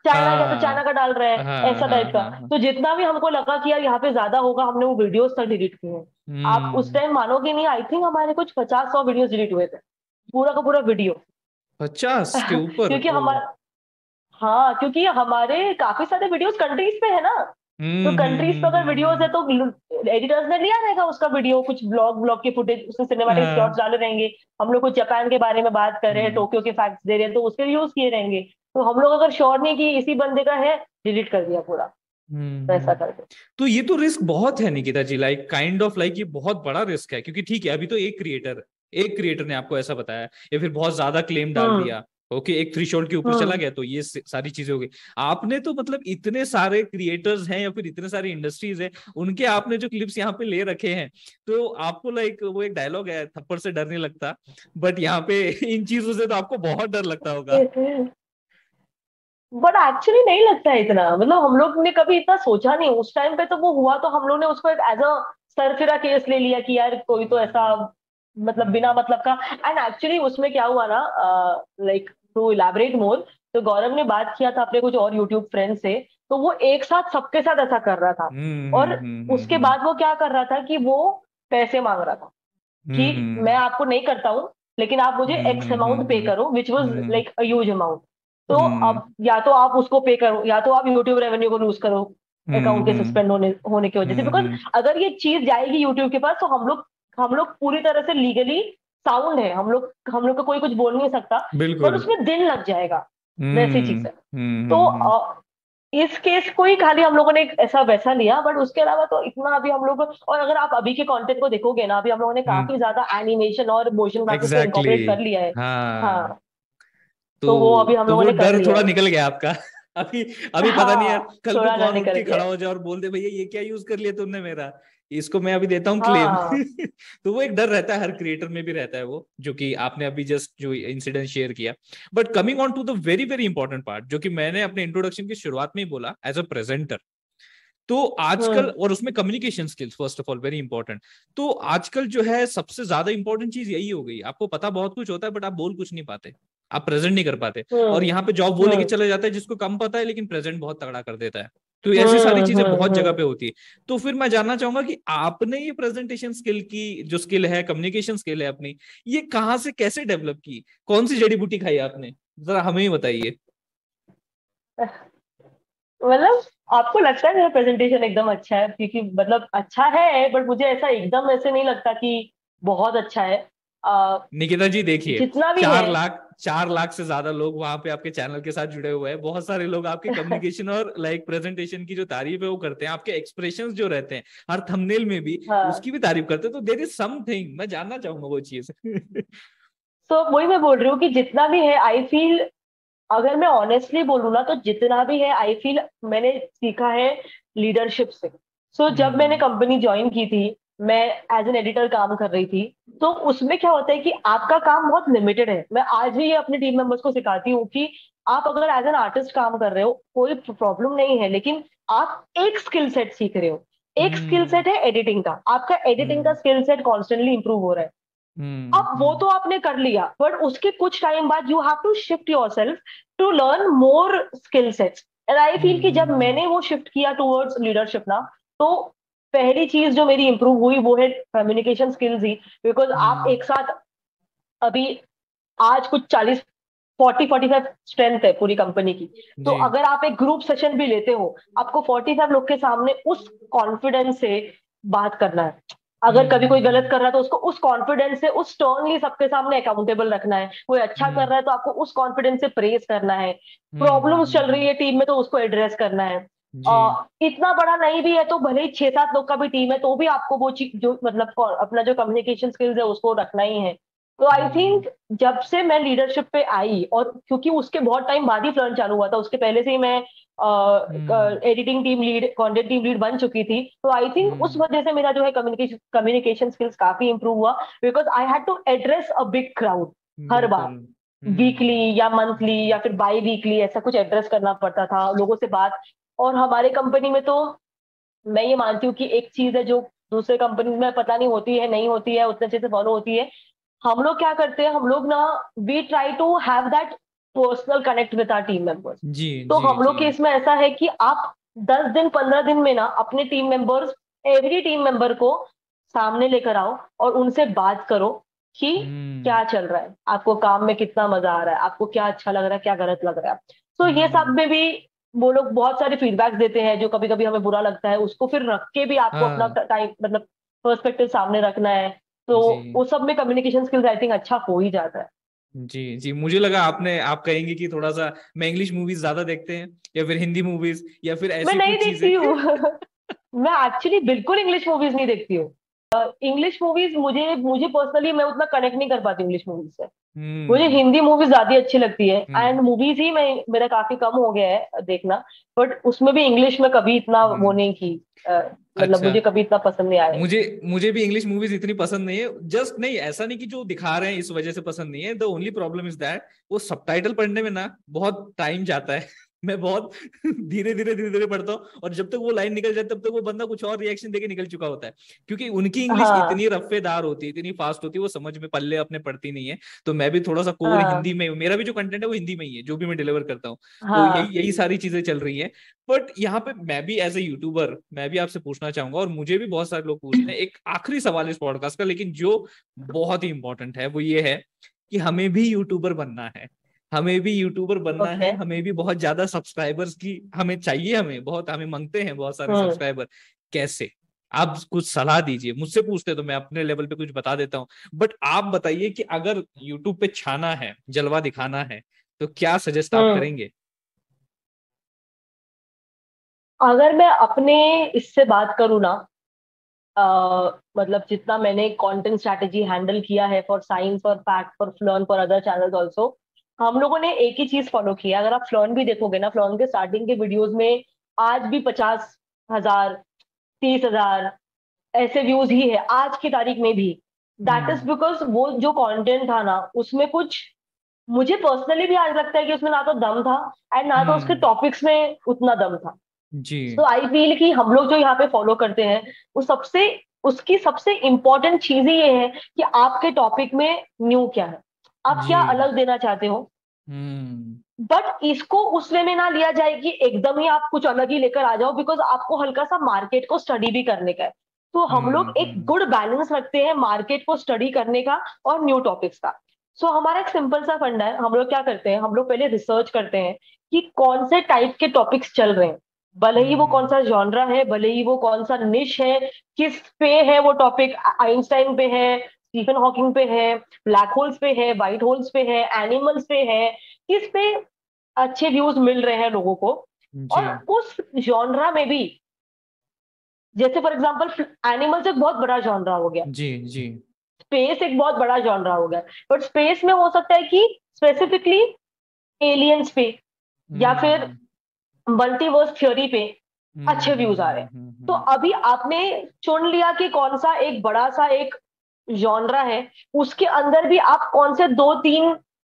[SPEAKER 1] चाइना गया तो चाइना
[SPEAKER 2] हाँ
[SPEAKER 1] का डाल रहा है,
[SPEAKER 2] हाँ
[SPEAKER 1] ऐसा
[SPEAKER 2] हाँ
[SPEAKER 1] टाइप का।
[SPEAKER 2] हाँ हाँ।
[SPEAKER 1] तो जितना भी हमको लगा कि यार यहाँ पे ज्यादा होगा, हमने वो वीडियोस तक डिलीट किए हैं। आप उस
[SPEAKER 2] हम्म।
[SPEAKER 1] टाइम मानोगे नहीं, आई थिंक हमारे कुछ 50-100 वीडियोस डिलीट हुए थे, पूरा का पूरा वीडियो।
[SPEAKER 2] 50 के ऊपर?
[SPEAKER 1] क्योंकि
[SPEAKER 2] ओ।
[SPEAKER 1] हमारा, हाँ क्योंकि हमारे काफी सारे वीडियोस कंट्रीज पे है ना, तो कंट्रीज पे अगर वीडियोस है तो एडिटर्स ने लिया रहेगा उसका वीडियो, कुछ ब्लॉग ब्लॉग के फुटेज, उसमें सिनेमैटिक शॉट्स
[SPEAKER 2] हाँ।
[SPEAKER 1] डाले रहेंगे। हम लोग कुछ जापान के बारे में बात कर रहे हैं,
[SPEAKER 2] हम्म
[SPEAKER 1] टोक्यो के फैक्ट्स दे रहे हैं, तो उसके यूज किए रहेंगे। तो हम लोग अगर श्योर नहीं कि इसी बंदे का है, डिलीट कर दिया पूरा, वैसा
[SPEAKER 2] हम्म।
[SPEAKER 1] करके।
[SPEAKER 2] तो ये तो रिस्क बहुत है निकिता जी, लाइक काइंड ऑफ लाइक ये बहुत बड़ा रिस्क है, क्योंकि ठीक है अभी तो एक क्रिएटर ने आपको ऐसा बताया, या फिर बहुत ज्यादा क्लेम डाल
[SPEAKER 1] हम्म
[SPEAKER 2] दिया। ओके, एक थ्रेशोल्ड के ऊपर चला
[SPEAKER 1] हम्म
[SPEAKER 2] गया तो ये सारी चीजें हो गई। आपने तो मतलब इतने सारे क्रिएटर्स हैं या फिर इतने सारी इंडस्ट्रीज हैं, उनके आपने जो क्लिप्स यहाँ पे ले रखे हैं, तो आपको लाइक वो एक डायलॉग है, थप्पड़ से डर नहीं लगता, बट यहाँ पे इन चीजों से तो आपको बहुत डर लगता होगा।
[SPEAKER 1] बट एक्चुअली नहीं लगता है इतना, मतलब हम लोग ने कभी इतना सोचा नहीं उस टाइम पे, तो वो हुआ तो हम लोग ने उसको एक एज अ सरफिरा केस ले लिया कि यार कोई तो ऐसा, मतलब बिना
[SPEAKER 2] हम्म
[SPEAKER 1] मतलब का। एंड एक्चुअली उसमें क्या हुआ ना, लाइक टू इलैबोरेट मोर, तो गौरव ने बात किया था अपने कुछ और यूट्यूब फ्रेंड से, तो वो एक साथ सबके साथ ऐसा कर रहा था। और उसके
[SPEAKER 2] हम्म
[SPEAKER 1] बाद वो क्या कर रहा था कि वो पैसे मांग रहा था कि मैं
[SPEAKER 2] हम्म
[SPEAKER 1] आपको नहीं करता हूँ, लेकिन आप मुझे एक्स अमाउंट पे
[SPEAKER 2] हम्म
[SPEAKER 1] करो, which was
[SPEAKER 2] hmm
[SPEAKER 1] like a huge amount. तो
[SPEAKER 2] हम्म
[SPEAKER 1] अब या तो आप उसको पे करो, या तो आप यूट्यूब रेवेन्यू को लूज करो अकाउंट के
[SPEAKER 2] हम्म
[SPEAKER 1] सस्पेंड होने की वजह से, बिकॉज
[SPEAKER 2] हम्म।
[SPEAKER 1] अगर ये चीज जाएगी यूट्यूब के पास तो हम लोग पूरी तरह से लीगली साउंड है, हम लोग का कोई कुछ बोल नहीं सकता, बट
[SPEAKER 2] बिल्कुल।
[SPEAKER 1] उसमें दिन लग जाएगा, वैसी चीज
[SPEAKER 2] हम्म
[SPEAKER 1] है। तो
[SPEAKER 2] हम्म।
[SPEAKER 1] इस केस को ही खाली हम लोगों ने एक ऐसा वैसा लिया, बट उसके अलावा तो इतना अभी हम लोग, और अगर आप अभी के कंटेंट को देखोगे ना, अभी हम लोगों ने काफी ज्यादा एनिमेशन और मोशन ग्राफिक्स को
[SPEAKER 2] एग्जैक्टली
[SPEAKER 1] इनकॉर्पोरेट कर लिया है।
[SPEAKER 2] हाँ।
[SPEAKER 1] हाँ, तो वो
[SPEAKER 2] तो
[SPEAKER 1] अभी हम
[SPEAKER 2] तो
[SPEAKER 1] लोगों
[SPEAKER 2] वो
[SPEAKER 1] ने कर
[SPEAKER 2] डर
[SPEAKER 1] लिया
[SPEAKER 2] थोड़ा
[SPEAKER 1] है।
[SPEAKER 2] निकल गया आपका। अभी अभी पता नहीं यार,
[SPEAKER 1] हाँ
[SPEAKER 2] कल को
[SPEAKER 1] थोड़ा सा
[SPEAKER 2] कौन उठ
[SPEAKER 1] निकल
[SPEAKER 2] के
[SPEAKER 1] गया
[SPEAKER 2] खड़ा
[SPEAKER 1] है।
[SPEAKER 2] हो जाए और बोल दे भैया ये क्या यूज कर लिया तुमने मेरा, इसको मैं अभी देता हूँ क्लेम।
[SPEAKER 1] हाँ
[SPEAKER 2] तो वो एक डर रहता है, हर क्रिएटर में भी रहता है वो, जो कि आपने अभी जस्ट जो इंसिडेंट शेयर किया। But coming on to the very very important part, जो कि मैंने अपने इंट्रोडक्शन की शुरुआत में ही बोला, एज अ प्रेजेंटर, तो आजकल,
[SPEAKER 1] हम्म
[SPEAKER 2] और उसमें communication skills first of all very important. तो आजकल जो है सबसे ज्यादा इंपॉर्टेंट चीज यही हो गई, आपको पता बहुत कुछ होता है बट आप बोल कुछ नहीं पाते, आप प्रेजेंट नहीं कर पाते। और
[SPEAKER 1] हम्म
[SPEAKER 2] यहाँ पे जॉब वो लेके
[SPEAKER 1] हम्म
[SPEAKER 2] चले जाता है जिसको कम पता है लेकिन प्रेजेंट बहुत तगड़ा कर देता है। तो ऐसी सारी चीजें बहुत जगह
[SPEAKER 1] हम्म।
[SPEAKER 2] पे होती है। तो फिर मैं जानना चाहूंगा कि आपने ये प्रेजेंटेशन स्किल की जो स्किल है, कम्युनिकेशन स्किल है अपनी, ये कहाँ से कैसे डेवलप की, कौन सी जड़ी बूटी खाई आपने, जरा हमें ही बताइए।
[SPEAKER 1] मतलब आपको लगता है मेरा प्रेजेंटेशन एकदम अच्छा है, क्योंकि मतलब अच्छा है, बट मुझे ऐसा एकदम ऐसे नहीं लगता कि बहुत अच्छा है।
[SPEAKER 2] निकिता जी देखिए,
[SPEAKER 1] जितना भी है
[SPEAKER 2] 4 लाख से ज्यादा लोग वहां पे आपके चैनल के साथ जुड़े हुए हैं। बहुत सारे लोग आपके कम्युनिकेशन और प्रेजेंटेशन की जो तारीफ है वो करते हैं, आपके एक्सप्रेशंस जो रहते हैं हर थंबनेल में भी
[SPEAKER 1] हाँ,
[SPEAKER 2] उसकी भी तारीफ करते हैं। तो देयर इज समथिंग, मैं जानना चाहूंगा वो चीज।
[SPEAKER 1] तो वही मैं बोल रही हूँ कि जितना भी है आई फील, अगर मैं ऑनेस्टली बोलूँ ना, तो जितना भी है आई फील मैंने सीखा है लीडरशिप से। जब मैंने
[SPEAKER 2] हम्म।
[SPEAKER 1] कंपनी ज्वाइन की थी, मैं एज एन एडिटर काम कर रही थी। तो उसमें क्या होता है कि आपका काम बहुत लिमिटेड है। मैं आज भी ये अपने टीम मेंबर्स को सिखाती हूँ कि आप अगर एज एन आर्टिस्ट काम कर रहे हो कोई प्रॉब्लम नहीं है, लेकिन आप एक स्किल सेट सीख रहे हो। एक स्किल
[SPEAKER 2] हम्म।
[SPEAKER 1] सेट है एडिटिंग का, आपका एडिटिंग का
[SPEAKER 2] हम्म।
[SPEAKER 1] स्किल सेट कॉन्स्टेंटली इंप्रूव हो रहा है। अब वो
[SPEAKER 2] हम्म।
[SPEAKER 1] तो आपने कर लिया, बट उसके कुछ टाइम बाद you have to shift yourself to learn more skill sets. And I feel कि जब मैंने वो शिफ्ट किया टुवर्ड्स लीडरशिप ना, तो पहली चीज जो मेरी इंप्रूव हुई वो है कम्युनिकेशन स्किल्स ही। बिकॉज आप
[SPEAKER 2] हम्म।
[SPEAKER 1] एक साथ अभी आज कुछ 40-45 स्ट्रेंथ है पूरी कंपनी की। तो
[SPEAKER 2] जी।
[SPEAKER 1] अगर आप एक ग्रुप सेशन भी लेते हो, आपको 45 लोग के सामने उस कॉन्फिडेंस से बात करना है। अगर कभी कोई गलत
[SPEAKER 2] हम्म।
[SPEAKER 1] कर रहा है तो उसको उस कॉन्फिडेंस से उस स्टर्नली सबके सामने अकाउंटेबल रखना है। कोई अच्छा कर
[SPEAKER 2] हम्म।
[SPEAKER 1] रहा है तो आपको उस कॉन्फिडेंस से प्रेज करना है। प्रॉब्लम्स चल रही
[SPEAKER 2] हम्म।
[SPEAKER 1] है टीम में तो उसको एड्रेस करना है।
[SPEAKER 2] जी।
[SPEAKER 1] इतना बड़ा नहीं भी है तो भले ही 6-7 लोग का भी टीम है तो भी आपको वो चीज जो मतलब अपना जो कम्युनिकेशन स्किल्स है उसको रखना ही है। तो आई
[SPEAKER 2] हम्म।
[SPEAKER 1] थिंक जब से मैं लीडरशिप पे आई, और क्योंकि उसके बहुत टाइम बाद ही फ्लर्न चालू हुआ था, उसके पहले से ही मैं
[SPEAKER 2] hmm.
[SPEAKER 1] Editing team lead, content team lead बन चुकी थी। तो आई थिंक उस
[SPEAKER 2] हम्म।
[SPEAKER 1] वजह से मेरा जो है कम्युनिकेशन स्किल्स काफी इंप्रूव हुआ। Because I had to address a big crowd हर बार,
[SPEAKER 2] बिल्कुल।
[SPEAKER 1] वीकली या मंथली या फिर बाई वीकली ऐसा कुछ एड्रेस करना पड़ता था लोगों से बात। और हमारे कंपनी में तो मैं ये मानती हूँ कि एक चीज है जो दूसरे कंपनी में पता नहीं होती है, नहीं होती है, उतने अच्छे से फॉलो होती है। हम लोग क्या करते हैं, हम लोग ना we try to have that personal connect with our team members.
[SPEAKER 2] जी।
[SPEAKER 1] तो
[SPEAKER 2] जी।
[SPEAKER 1] हम
[SPEAKER 2] जी।
[SPEAKER 1] लोग के इसमें ऐसा है कि आप 10 दिन 15 दिन में ना अपने team members, every team member को सामने लेकर आओ और उनसे बात करो कि
[SPEAKER 2] हम्म।
[SPEAKER 1] क्या चल रहा है, आपको काम में कितना मजा आ रहा है, आपको क्या अच्छा लग रहा है, क्या गलत लग रहा है। तो ये सब
[SPEAKER 2] हम्म।
[SPEAKER 1] में भी वो लोग बहुत सारे फीडबैक देते हैं जो कभी कभी हमें बुरा लगता है, उसको फिर रख के भी आपको अपना
[SPEAKER 2] हाँ।
[SPEAKER 1] टाइम मतलब पर्सपेक्टिव सामने रखना है। तो
[SPEAKER 2] जी।
[SPEAKER 1] वो सब में कम्युनिकेशन स्किल्स आई थिंक अच्छा हो ही जाता है।
[SPEAKER 2] जी। जी, मुझे लगा आप कहेंगे कि थोड़ा सा मैं इंग्लिश मूवीज ज्यादा देखते हैं या फिर हिंदी मूवीज या फिर
[SPEAKER 1] मैं
[SPEAKER 2] ऐसी
[SPEAKER 1] नहीं
[SPEAKER 2] कुछ चीजें।
[SPEAKER 1] देखती हूँ। मैं एक्चुअली बिल्कुल इंग्लिश मूवीज नहीं देखती हूँ। इंग्लिश मूवीज मुझे मुझे पर्सनली मैं उतना कनेक्ट नहीं कर पाती इंग्लिश मूवीज से। मुझे
[SPEAKER 2] हम्म।
[SPEAKER 1] हिंदी मूवीज ज्यादा अच्छी लगती है, एंड
[SPEAKER 2] हम्म।
[SPEAKER 1] मूवीज ही मैं मेरा काफी कम हो गया है देखना। बट उसमें भी इंग्लिश में कभी इतना वो
[SPEAKER 2] हम्म।
[SPEAKER 1] नहीं की, मतलब
[SPEAKER 2] अच्छा।
[SPEAKER 1] मुझे कभी इतना पसंद नहीं आया।
[SPEAKER 2] मुझे मुझे भी इंग्लिश मूवीज इतनी पसंद नहीं है। जस्ट नहीं, ऐसा नहीं कि जो दिखा रहे हैं इस वजह से पसंद नहीं है। The only problem is that वो सबटाइटल पढ़ने में ना बहुत टाइम जाता है। मैं बहुत धीरे धीरे पढ़ता हूँ, और जब तक वो लाइन निकल जाए तब तक वो बंदा कुछ और रिएक्शन देके निकल चुका होता है। क्योंकि उनकी इंग्लिश
[SPEAKER 1] हाँ,
[SPEAKER 2] इतनी रफ्फेदार होती है, इतनी फास्ट होती है, वो समझ में पल्ले अपने पड़ती नहीं है। तो मैं भी थोड़ा सा कोर हिंदी
[SPEAKER 1] हाँ,
[SPEAKER 2] में, मेरा भी जो कंटेंट है वो हिंदी में ही है, जो भी मैं डिलीवर करता हूँ। तो यही
[SPEAKER 1] हाँ।
[SPEAKER 2] यही सारी चीजें चल रही हैं। बट यहाँ पे मैं भी एज ए यूट्यूबर मैं भी आपसे पूछना चाहूंगा, और मुझे भी बहुत सारे लोग पूछते हैं, एक आखिरी सवाल इस पॉडकास्ट का, लेकिन जो बहुत ही इंपॉर्टेंट है वो ये है कि हमें भी यूट्यूबर बनना है। हमें भी यूट्यूबर बनना
[SPEAKER 1] ओके।
[SPEAKER 2] है, हमें भी बहुत ज्यादा सब्सक्राइबर्स की हमें चाहिए, हमें मांगते हैं बहुत सारे
[SPEAKER 1] हम्म।
[SPEAKER 2] सब्सक्राइबर। कैसे? आप कुछ सलाह दीजिए। मुझसे पूछते तो मैं अपने लेवल पे कुछ बता देता हूँ, बट आप बताइए कि अगर यूट्यूब पे छाना है, जलवा दिखाना है, तो क्या सजेस्ट आप
[SPEAKER 1] हम्म।
[SPEAKER 2] करेंगे?
[SPEAKER 1] अगर मैं अपने इससे बात करूँ ना, मतलब जितना मैंने कंटेंट स्ट्रैटेजी हैंडल किया है for science, for fact, for FLearn, for other channels also, हम लोगों ने एक ही चीज फॉलो किया। अगर आप फ्लर्न भी देखोगे ना, फ्लर्न के स्टार्टिंग के वीडियोस में आज भी 50,000, 30,000 ऐसे व्यूज ही है आज की तारीख में भी। That is
[SPEAKER 2] hmm.
[SPEAKER 1] बिकॉज वो जो कंटेंट था ना उसमें कुछ, मुझे पर्सनली भी आज लगता है कि उसमें ना तो दम था एंड ना तो उसके
[SPEAKER 2] हम्म।
[SPEAKER 1] टॉपिक्स में उतना दम था।
[SPEAKER 2] जी।
[SPEAKER 1] सो आई फील कि हम लोग जो यहाँ पे फॉलो करते हैं वो सबसे, उसकी सबसे इंपॉर्टेंट चीज ही ये है कि आपके टॉपिक में न्यू क्या है, आप
[SPEAKER 2] जी।
[SPEAKER 1] क्या अलग देना चाहते हो।
[SPEAKER 2] हम्म।
[SPEAKER 1] बट इसको उस वे में ना लिया जाए कि एकदम ही आप कुछ अलग ही लेकर आ जाओ, बिकॉज आपको हल्का सा मार्केट को स्टडी भी करने का है। तो हम लोग एक
[SPEAKER 2] हम्म।
[SPEAKER 1] गुड बैलेंस रखते हैं मार्केट को स्टडी करने का और न्यू टॉपिक्स का। हमारा एक सिंपल सा फंडा है, हम लोग क्या करते हैं, हम लोग पहले रिसर्च करते हैं कि कौन से टाइप के टॉपिक्स चल रहे हैं। भले ही वो कौन
[SPEAKER 2] हम्म।
[SPEAKER 1] सा जॉनरा है, भले ही वो कौन सा निश है, किस पे है वो टॉपिक, आइंस्टाइन पे है, स्टीफन हॉकिंग पे है, ब्लैक होल्स पे है, व्हाइट होल्स पे है, एनिमल्स पे है, किस पे अच्छे व्यूज मिल रहे हैं लोगों को।
[SPEAKER 2] जी
[SPEAKER 1] और उस जॉनरा में भी, जैसे फॉर एग्जांपल एनिमल्स एक बहुत बड़ा जॉनरा हो गया,
[SPEAKER 2] जी जी।
[SPEAKER 1] स्पेस एक बहुत बड़ा जॉनरा हो गया, बट स्पेस में हो सकता है कि स्पेसिफिकली एलियंस पे या फिर
[SPEAKER 2] हम्म
[SPEAKER 1] मल्टीवर्स थ्योरी पे
[SPEAKER 2] हम्म
[SPEAKER 1] अच्छे व्यूज आ रहे हैं।
[SPEAKER 2] हम्म
[SPEAKER 1] तो
[SPEAKER 2] हम्म
[SPEAKER 1] अभी आपने चुन लिया कि कौन सा एक बड़ा सा एक जॉनरा है, उसके अंदर भी आप कौन से दो तीन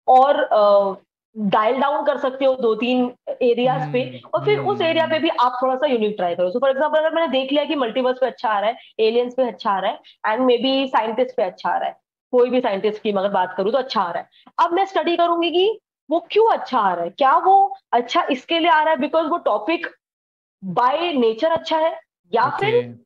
[SPEAKER 1] और डायल डाउन कर सकते हो, दो तीन एरियाज पे, और फिर उस एरिया पे
[SPEAKER 2] हम्म
[SPEAKER 1] भी आप थोड़ा सा यूनिक ट्राई करो। सो फॉर एग्जाम्पल, अगर मैंने देख लिया कि मल्टीवर्स पे अच्छा आ रहा है, एलियंस पे अच्छा आ रहा है, एंड मे बी साइंटिस्ट पे अच्छा आ रहा है, कोई भी साइंटिस्ट की अगर बात करूँ तो अच्छा आ रहा है, अब मैं स्टडी करूंगी कि वो क्यों अच्छा आ रहा है। क्या वो अच्छा इसके लिए आ रहा है बिकॉज वो टॉपिक बाय नेचर अच्छा है, या
[SPEAKER 2] ओके
[SPEAKER 1] फिर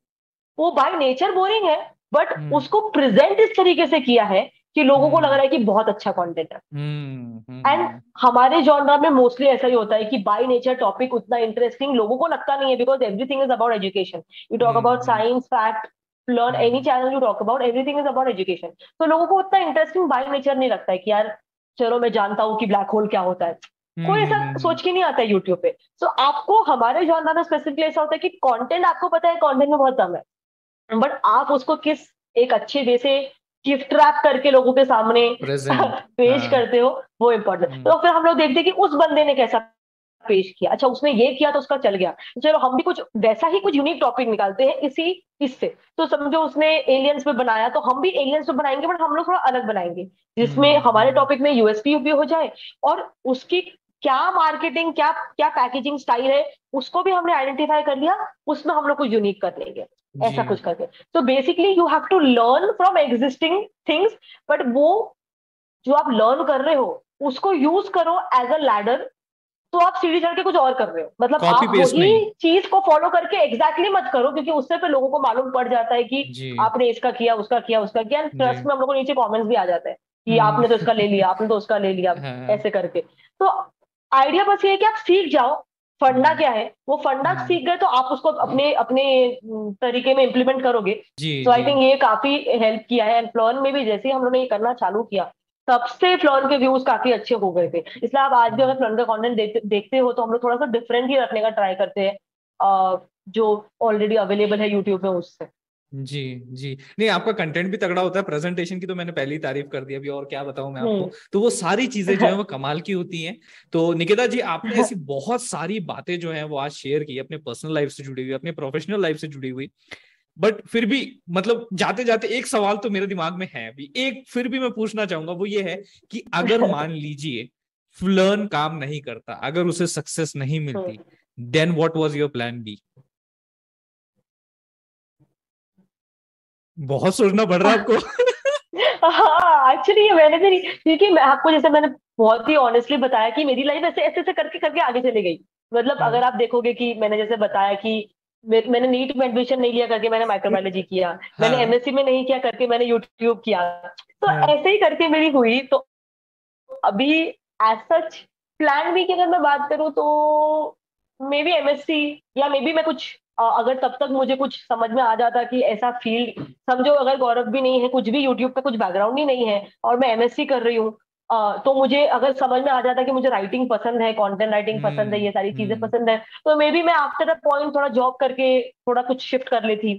[SPEAKER 1] वो बाय नेचर बोरिंग है, बट
[SPEAKER 2] हम्म
[SPEAKER 1] उसको प्रेजेंट इस तरीके से किया है कि लोगों को लग रहा
[SPEAKER 2] हम्म
[SPEAKER 1] है कि बहुत अच्छा कंटेंट है। एंड
[SPEAKER 2] हम्म
[SPEAKER 1] हमारे जॉनरा में मोस्टली ऐसा ही होता है कि बाय नेचर टॉपिक उतना इंटरेस्टिंग लोगों को लगता नहीं है, because everything is about education. You talk
[SPEAKER 2] hmm
[SPEAKER 1] about
[SPEAKER 2] hmm
[SPEAKER 1] science, fact, learn any
[SPEAKER 2] hmm
[SPEAKER 1] channel you talk about, everything is about education. तो लोगों को उतना इंटरेस्टिंग बाय नेचर नहीं लगता है कि यार चलो मैं जानता हूँ कि ब्लैक होल क्या होता है। कोई ऐसा
[SPEAKER 2] हम्म
[SPEAKER 1] सोच के नहीं आता है यूट्यूब पे। तो आपको हमारे जॉनरा में स्पेसिफिकली ऐसा होता है कि कंटेंट आपको पता है, कंटेंट में बहुत दम है, बट आप उसको किस एक अच्छे वे से गिफ्ट रैप करके लोगों के सामने
[SPEAKER 2] प्रेजेंट
[SPEAKER 1] पेश
[SPEAKER 2] हाँ
[SPEAKER 1] करते हो, वो इम्पोर्टेंट।
[SPEAKER 2] हम्म
[SPEAKER 1] तो फिर हम लोग देखते हैं कि उस बंदे ने कैसा पेश किया, अच्छा उसने ये किया तो उसका चल गया, चलो हम भी कुछ वैसा ही कुछ यूनिक टॉपिक निकालते हैं इसी इससे। तो समझो उसने एलियंस पे बनाया, तो हम भी एलियंस पे बनाएंगे, बट हम लोग थोड़ा अलग बनाएंगे, जिसमें हमारे
[SPEAKER 2] हम्म
[SPEAKER 1] टॉपिक में यूएसपी भी हो जाए, और उसकी क्या मार्केटिंग, क्या क्या पैकेजिंग स्टाइल है, उसको भी हमने आइडेंटिफाई कर लिया, उसमें हम लोग कुछ यूनिक कर लेंगे,
[SPEAKER 2] जी
[SPEAKER 1] ऐसा कुछ करके। तो basically you have to learn from existing things, but वो जो आप लर्न कर रहे हो उसको यूज करो एज अ लैडर। तो आप सीढ़ी चढ़ के कुछ और कर रहे हो, मतलब
[SPEAKER 2] कॉपी
[SPEAKER 1] आप
[SPEAKER 2] पेस्ट
[SPEAKER 1] वही
[SPEAKER 2] नहीं
[SPEAKER 1] चीज को फॉलो करके एग्जैक्टली मत करो, क्योंकि उससे फिर लोगों को मालूम पड़ जाता है कि
[SPEAKER 2] जी
[SPEAKER 1] आपने इसका किया, उसका किया, उसका किया,
[SPEAKER 2] जी
[SPEAKER 1] ट्रस्ट में हम लोग को नीचे कमेंट्स भी आ जाते हैं कि
[SPEAKER 2] हम्म
[SPEAKER 1] आपने तो इसका ले लिया, आपने तो उसका ले लिया,
[SPEAKER 2] हाँ
[SPEAKER 1] ऐसे करके। तो आइडिया बस ये है कि आप सीख जाओ फंडा
[SPEAKER 2] हम्म
[SPEAKER 1] क्या है, वो फंडा
[SPEAKER 2] हम्म
[SPEAKER 1] सीख गए तो आप उसको अपने अपने तरीके में इम्प्लीमेंट करोगे।
[SPEAKER 2] जी
[SPEAKER 1] तो आई
[SPEAKER 2] जी
[SPEAKER 1] थिंक ये काफी हेल्प किया है, एंड फ्लोन में भी जैसे ही हम लोगों ने ये करना चालू किया, तब से फ्लोन के व्यूज काफी अच्छे हो गए थे। इसलिए आप आज भी
[SPEAKER 2] हम्म
[SPEAKER 1] अगर फ्लोन का कंटेंट देखते हो तो हम लोग थोड़ा सा डिफरेंट ही रखने का ट्राई करते हैं, जो ऑलरेडी अवेलेबल है यूट्यूब में उससे।
[SPEAKER 2] जी जी। नहीं आपका कंटेंट भी तगड़ा होता है, प्रेजेंटेशन की तो मैंने पहले ही तारीफ कर दी, अभी और क्या बताऊं मैं आपको।
[SPEAKER 1] हम्म।
[SPEAKER 2] तो वो सारी चीजें जो है वो कमाल की होती हैं। तो निकिता जी आपने ऐसी बहुत सारी बातें जो हैं वो आज शेयर की, अपने पर्सनल लाइफ से जुड़ी हुई, अपने प्रोफेशनल लाइफ से जुड़ी हुई। बट फिर भी मतलब जाते जाते एक सवाल तो मेरे दिमाग में है अभी, एक फिर भी मैं पूछना चाहूंगा, वो ये है कि अगर मान लीजिए फ्लर्न काम नहीं करता, अगर उसे सक्सेस नहीं मिलती, then what was your plan B? बहुत सोचना पड़ रहा है आपको।
[SPEAKER 1] हाँ एक्चुअली ये मैंने भी क्योंकि मैं आपको जैसे मैंने बहुत ही ऑनेस्टली बताया कि मेरी लाइफ ऐसे ऐसे ऐसे करके करके आगे चली गई। मतलब अगर आप देखोगे कि मैंने जैसे बताया कि मैंने नीट में एडमिशन नहीं लिया करके मैंने माइक्रोबायोलॉजी किया, मैंने
[SPEAKER 2] हाँ
[SPEAKER 1] एमएससी में नहीं किया करके मैंने यूट्यूब किया, तो
[SPEAKER 2] हाँ
[SPEAKER 1] ऐसे ही करके मेरी हुई। तो अभी एज सच प्लान भी की अगर मैं बात करूँ तो मे बी एमएससी, या मे बी मैं कुछ अगर तब तक मुझे कुछ समझ में आ जाता कि ऐसा फील्ड, समझो अगर गौरव भी नहीं है, कुछ भी यूट्यूब पे कुछ बैकग्राउंड ही नहीं है, और मैं एमएससी कर रही हूँ, तो मुझे अगर समझ में आ जाता कि मुझे राइटिंग पसंद है, कंटेंट राइटिंग पसंद है, ये सारी चीजें
[SPEAKER 2] हम्म
[SPEAKER 1] पसंद है, तो मे बी मैं आफ्टर अ पॉइंट थोड़ा जॉब करके थोड़ा कुछ शिफ्ट कर लेती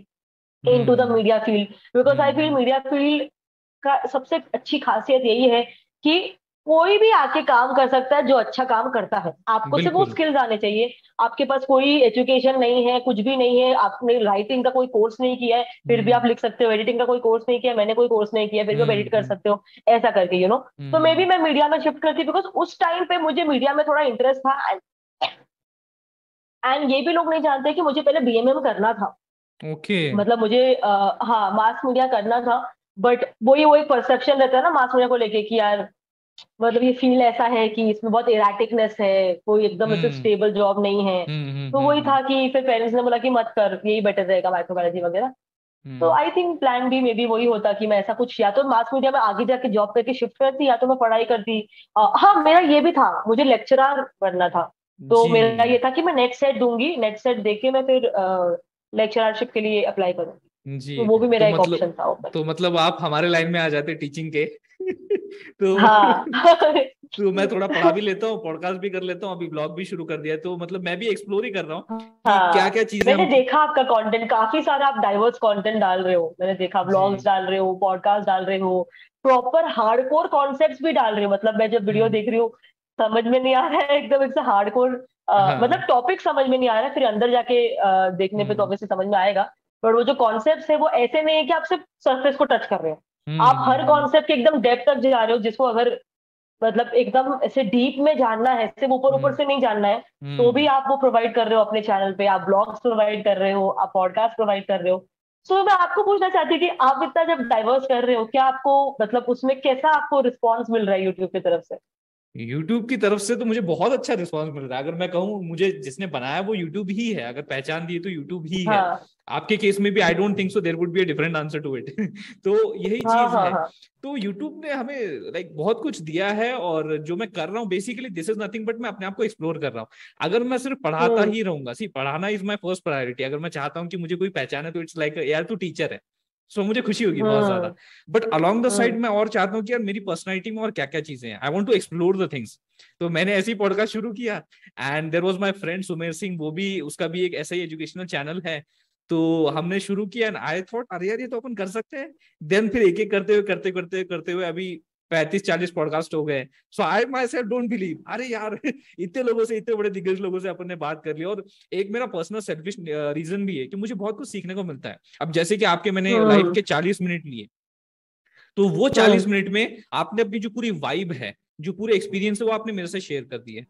[SPEAKER 1] into the
[SPEAKER 2] hmm
[SPEAKER 1] media field. Because I feel
[SPEAKER 2] hmm
[SPEAKER 1] media field का सबसे अच्छी खासियत यही है कि कोई भी आके काम कर सकता है जो अच्छा काम करता है, आपको सिर्फ वो
[SPEAKER 2] बिल्कुल
[SPEAKER 1] स्किल्स आने चाहिए। आपके पास कोई एजुकेशन नहीं है, कुछ भी नहीं है, आपने राइटिंग का कोई कोर्स नहीं किया है फिर भी आप
[SPEAKER 2] हम्म
[SPEAKER 1] लिख सकते हो, एडिटिंग का कोई कोर्स नहीं किया, मैंने कोई कोर्स नहीं किया फिर भी आप एडिट कर
[SPEAKER 2] हम्म
[SPEAKER 1] सकते हो, ऐसा करके तो मे बी
[SPEAKER 2] हम्म
[SPEAKER 1] मैं मीडिया में शिफ्ट करती, बिकॉज उस टाइम पे मुझे मीडिया में थोड़ा इंटरेस्ट था। एंड ये भी लोग नहीं जानते कि मुझे पहले बीएमएम करना था,
[SPEAKER 2] ओके
[SPEAKER 1] मतलब मुझे हाँ मास मीडिया करना था। बट वो एक परसेप्शन रहता है ना मास मीडिया को लेके कि यार मतलब ये फील्ड ऐसा है कि इसमें बहुत इराटिकनेस है, कोई एकदम ऐसे
[SPEAKER 2] हम्म
[SPEAKER 1] स्टेबल जॉब नहीं है। तो वही
[SPEAKER 2] हम्म
[SPEAKER 1] था कि फिर पेरेंट्स ने बोला कि मत कर, यही बेटर रहेगा माइक्रोबायोलॉजी वगैरह। तो
[SPEAKER 2] hmm
[SPEAKER 1] I think plan B maybe वही होता कि मैं ऐसा कुछ या तो मास मीडिया में आगे जाके जॉब करके शिफ्ट करती, या तो मैं पढ़ाई करती। हाँ मेरा ये भी था, मुझे लेक्चरर बनना था। तो मेरा
[SPEAKER 2] जी
[SPEAKER 1] ये था कि मैं नेट सेट दूंगी, नेट सेट देके मैं फिर लेक्चररशिप के लिए अप्लाई करूँ।
[SPEAKER 2] जी।
[SPEAKER 1] तो वो भी
[SPEAKER 2] तो
[SPEAKER 1] मेरा एक
[SPEAKER 2] मतलब
[SPEAKER 1] ऑप्शन था ओपन।
[SPEAKER 2] तो मतलब आप हमारे लाइन में आ जाते टीचिंग के। तो
[SPEAKER 1] हाँ।
[SPEAKER 2] तो मैं थोड़ा पढ़ा भी लेता हूँ, पॉडकास्ट भी कर लेता हूँ, अभी ब्लॉग भी शुरू कर दिया है, तो मतलब मैं भी एक्सप्लोर ही कर रहा हूँ कि क्या
[SPEAKER 1] हाँ,
[SPEAKER 2] क्या चीजें
[SPEAKER 1] मैंने
[SPEAKER 2] हम।
[SPEAKER 1] देखा आपका कंटेंट, काफी सारा आप डाइवर्स कंटेंट डाल रहे हो, मैंने देखा व्लॉग्स
[SPEAKER 2] जी।
[SPEAKER 1] डाल रहे हो, पॉडकास्ट डाल रहे हो, प्रॉपर हार्डकोर कॉन्सेप्ट्स भी डाल रहे हो। मतलब मैं जब वीडियो
[SPEAKER 2] हम्म।
[SPEAKER 1] देख रही हूँ, समझ में नहीं आ रहा है एकदम एक से हार्डकोर,
[SPEAKER 2] हाँ।
[SPEAKER 1] मतलब टॉपिक समझ में नहीं आ रहा है, फिर अंदर जाके देखने पे तो
[SPEAKER 2] हम्म।
[SPEAKER 1] ऑब्वियसली समझ में आएगा। पर वो जो कॉन्सेप्ट है वो ऐसे नहीं है कि आप सिर्फ सरफेस को टच कर रहे हो, आप हर
[SPEAKER 2] हम्म।
[SPEAKER 1] कॉन्सेप्ट के एकदम डेप्थ तक जा रहे हो, जिसको अगर मतलब एकदम ऐसे डीप में जानना है, सिर्फ ऊपर ऊपर
[SPEAKER 2] हम्म।
[SPEAKER 1] से नहीं जानना है, तो भी
[SPEAKER 2] हम्म।
[SPEAKER 1] आप वो प्रोवाइड कर रहे हो अपने चैनल पे। आप ब्लॉग्स प्रोवाइड कर रहे हो, आप पॉडकास्ट प्रोवाइड कर रहे हो। सो मैं आपको पूछना चाहती हूँ कि आप इतना जब डाइवर्स कर रहे हो, क्या आपको मतलब उसमें कैसा आपको रिस्पॉन्स मिल रहा है यूट्यूब की तरफ से?
[SPEAKER 2] यूट्यूब की तरफ से तो मुझे बहुत अच्छा रिस्पांस मिल रहा है। अगर मैं कहूँ, मुझे जिसने बनाया वो यूट्यूब ही है, अगर पहचान दी तो यूट्यूब ही है।
[SPEAKER 1] हाँ
[SPEAKER 2] आपके केस में भी I don't think so there would be a different answer to it. तो यही
[SPEAKER 1] हाँ
[SPEAKER 2] चीज
[SPEAKER 1] हाँ
[SPEAKER 2] है।
[SPEAKER 1] हाँ।
[SPEAKER 2] तो यूट्यूब ने हमें लाइक बहुत कुछ दिया है, और जो मैं कर रहा हूँ basically this is nothing but मैं अपने आप को एक्सप्लोर कर रहा हूँ। अगर मैं सिर्फ पढ़ाता
[SPEAKER 1] हम्म
[SPEAKER 2] ही रहूंगा, सी पढ़ाना इज माई फर्स्ट प्रायोरिटी, अगर मैं चाहता हूँ कि मुझे कोई पहचाने, तो इट्स लाइक यार तू टीचर है, सो मुझे खुशी होगी बहुत ज्यादा।
[SPEAKER 1] हम्म
[SPEAKER 2] बट अलॉन्ग द साइड
[SPEAKER 1] हम्म
[SPEAKER 2] मैं और चाहता हूँ कि यार मेरी पर्सनैलिटी में और क्या क्या चीजें हैं, I want to explore the things. तो मैंने ऐसे ही पॉडकास्ट शुरू किया, and there was my friend Sumer Singh, वो भी, उसका भी एक ऐसा ही एजुकेशनल चैनल है। तो हमने शुरू किया एंड आई थॉट अरे यार ये तो अपन कर सकते हैं। देन फिर एक एक करते हुए अभी 35-40 पॉडकास्ट हो गए। सो आई माई सेल्फ डोंट बिलीव, अरे यार इतने लोगों से, इतने बड़े दिग्गज लोगों से अपन ने बात कर ली। और एक मेरा पर्सनल सेल्फिश रीजन भी है कि मुझे बहुत कुछ सीखने को मिलता है। अब जैसे कि आपके मैंने लाइफ
[SPEAKER 1] हम्म
[SPEAKER 2] के 40 मिनट लिए, तो वो 40 मिनट में आपने अपनी जो पूरी वाइब है, जो पूरे एक्सपीरियंस है, वो आपने मेरे से शेयर कर दिए।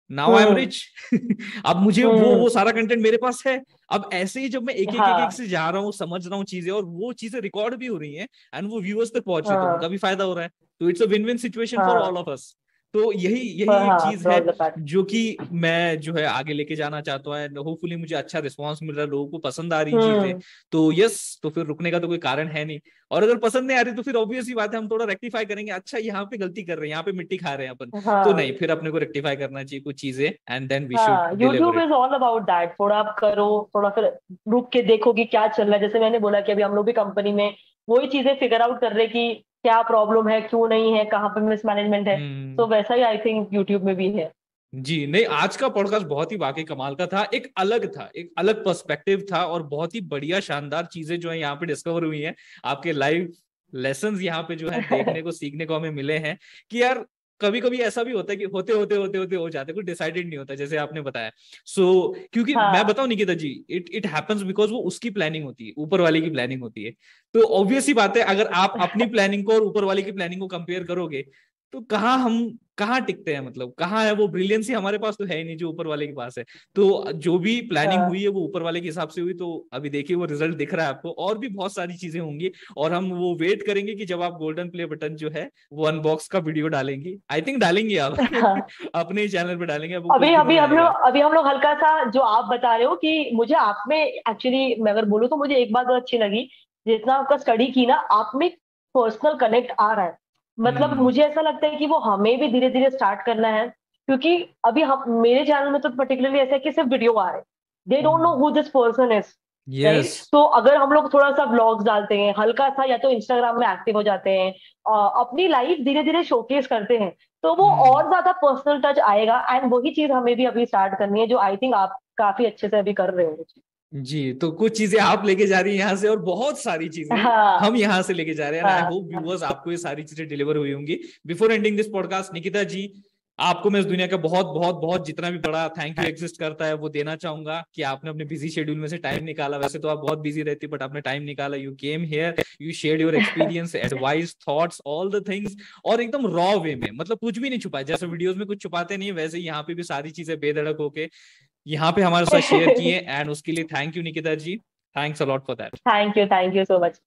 [SPEAKER 2] Now I am
[SPEAKER 1] hmm
[SPEAKER 2] rich. अब मुझे वो
[SPEAKER 1] हम्म।
[SPEAKER 2] सारा कंटेंट मेरे पास है। अब ऐसे ही जब मैं एक एक
[SPEAKER 1] हाँ
[SPEAKER 2] से जा रहा हूँ, समझ रहा हूँ चीजें, और वो चीजें रिकॉर्ड भी हो रही हैं, एंड वो व्यूअर्स तक पहुंच रही है, तो उनका
[SPEAKER 1] हाँ
[SPEAKER 2] भी फायदा हो रहा है। तो it's a win win situation for all
[SPEAKER 1] हाँ
[SPEAKER 2] ऑफ अस। तो यही यही
[SPEAKER 1] पर
[SPEAKER 2] एक
[SPEAKER 1] हाँ,
[SPEAKER 2] चीज है
[SPEAKER 1] क्रॉस द पाथ।
[SPEAKER 2] जो कि मैं जो है आगे लेके जाना चाहता हूँ। होपफुली मुझे अच्छा रिस्पांस मिल रहा है, लोगों को पसंद आ रही चीजें।
[SPEAKER 1] हम्म।
[SPEAKER 2] तो यस, तो फिर रुकने का तो कोई कारण है नहीं। और अगर पसंद नहीं आ रही तो फिर ऑब्वियस ही बात है, हम थोड़ा रेक्टिफाई करेंगे, अच्छा यहाँ पे गलती कर रहे हैं, यहाँ पे मिट्टी खा रहे हैं अपन। तो नहीं,
[SPEAKER 1] हाँ
[SPEAKER 2] फिर अपने को रेक्टिफाई करना चाहिए कुछ चीजें, एंड देन वी शुड
[SPEAKER 1] हाँ,
[SPEAKER 2] deliver
[SPEAKER 1] YouTube
[SPEAKER 2] it.
[SPEAKER 1] Is all about that. थोड़ा आप करो, थोड़ा फिर रुक के देखो कि क्या चल रहा है। जैसे मैंने बोला कि अभी हम लोग भी कंपनी में वही चीजें फिगर आउट कर रहे हैं कि क्या प्रॉब्लम है, क्यों नहीं है, कहाँ पे मिसमैनेजमेंट है।
[SPEAKER 2] हम्म।
[SPEAKER 1] तो वैसा ही आई थिंक यूट्यूब में भी है।
[SPEAKER 2] जी नहीं, आज का पॉडकास्ट बहुत ही वाकई कमाल का था, एक अलग था, एक अलग पर्सपेक्टिव था, और बहुत ही बढ़िया शानदार चीजें जो है यहाँ पे डिस्कवर हुई हैं। आपके लाइव लेसन्स यहाँ पे जो है देखने को, सीखने को हमें मिले हैं कि यार कभी कभी ऐसा भी होता है कि होते होते होते होते हो जाते, कुछ डिसाइडेड नहीं होता, जैसे आपने बताया। क्योंकि मैं
[SPEAKER 1] हाँ
[SPEAKER 2] बताऊं निकिता जी, इट इट हैपेंस बिकॉज वो उसकी प्लानिंग होती है, ऊपर वाले की प्लानिंग होती है। तो ऑब्वियस ही बात है, अगर आप अपनी प्लानिंग को और ऊपर वाले की प्लानिंग को कंपेयर करोगे, तो कहाँ टिकते हैं, मतलब कहाँ है वो ब्रिलियंसी? हमारे पास तो है ही नहीं जो ऊपर वाले के पास है। तो जो भी प्लानिंग हुई
[SPEAKER 1] हाँ
[SPEAKER 2] है वो ऊपर वाले के हिसाब से हुई। तो अभी देखिए वो रिजल्ट दिख रहा है आपको, और भी बहुत सारी चीजें होंगी, और हम वो वेट करेंगे कि जब आप गोल्डन प्ले बटन जो है वो अनबॉक्स का वीडियो डालेंगी, आई थिंक डालेंगे आप।
[SPEAKER 1] हाँ।
[SPEAKER 2] अपने चैनल पे डालेंगे, अब वो कुछ दिनों में आएगा।
[SPEAKER 1] अभी हम लोग हल्का सा जो आप बता रहे हो कि मुझे आप में एक्चुअली, मैं अगर बोलूँ तो मुझे एक बात बहुत अच्छी लगी, जितना आपका स्टडी की ना, आप में पर्सनल कनेक्ट आ रहा है। मतलब
[SPEAKER 2] हम्म।
[SPEAKER 1] मुझे ऐसा लगता है कि वो हमें भी धीरे धीरे स्टार्ट करना है, क्योंकि अभी हम मेरे चैनल में तो पर्टिकुलरली ऐसा है कि सिर्फ वीडियो आ रहे हैं, they don't know who this person is,
[SPEAKER 2] yes.
[SPEAKER 1] Right? तो अगर हम लोग थोड़ा सा व्लॉग्स डालते हैं हल्का सा, या तो इंस्टाग्राम में एक्टिव हो जाते हैं, अपनी लाइफ धीरे धीरे शोकेस करते हैं, तो वो
[SPEAKER 2] हम्म।
[SPEAKER 1] और ज्यादा पर्सनल टच आएगा। एंड वही चीज हमें भी अभी स्टार्ट करनी है, जो आई थिंक आप काफी अच्छे से अभी कर रहे हो।
[SPEAKER 2] जी, तो कुछ चीजें आप लेके जा रही हैं यहाँ से, और बहुत सारी चीजें हम
[SPEAKER 1] हाँ
[SPEAKER 2] यहाँ से लेके जा रहे हैं। आई
[SPEAKER 1] हाँ
[SPEAKER 2] होप व्यूअर्स आपको ये सारी चीजें डिलीवर हुई होंगी। Before ending this podcast, Nikita ji, आपको मैं इस दुनिया का बहुत बहुत बहुत जितना भी बड़ा थैंक यू एग्जिस्ट करता है वो देना चाहूंगा, कि आपने अपने बिजी शेड्यूल में से टाइम निकाला। वैसे तो आप बहुत बिजी रहती, बट आपने टाइम निकाला, you came here, you shared your experience, advice, thoughts, all the things, और एकदम रॉ वे में, मतलब कुछ भी नहीं छुपाया। जैसे वीडियोस में कुछ छुपाते नहीं है, वैसे यहाँ पे भी सारी चीजें बेधड़क होके यहाँ पे हमारे साथ शेयर किए, एंड उसके लिए thank you Nikita ji. Thanks a lot for that.
[SPEAKER 1] Thank you so much.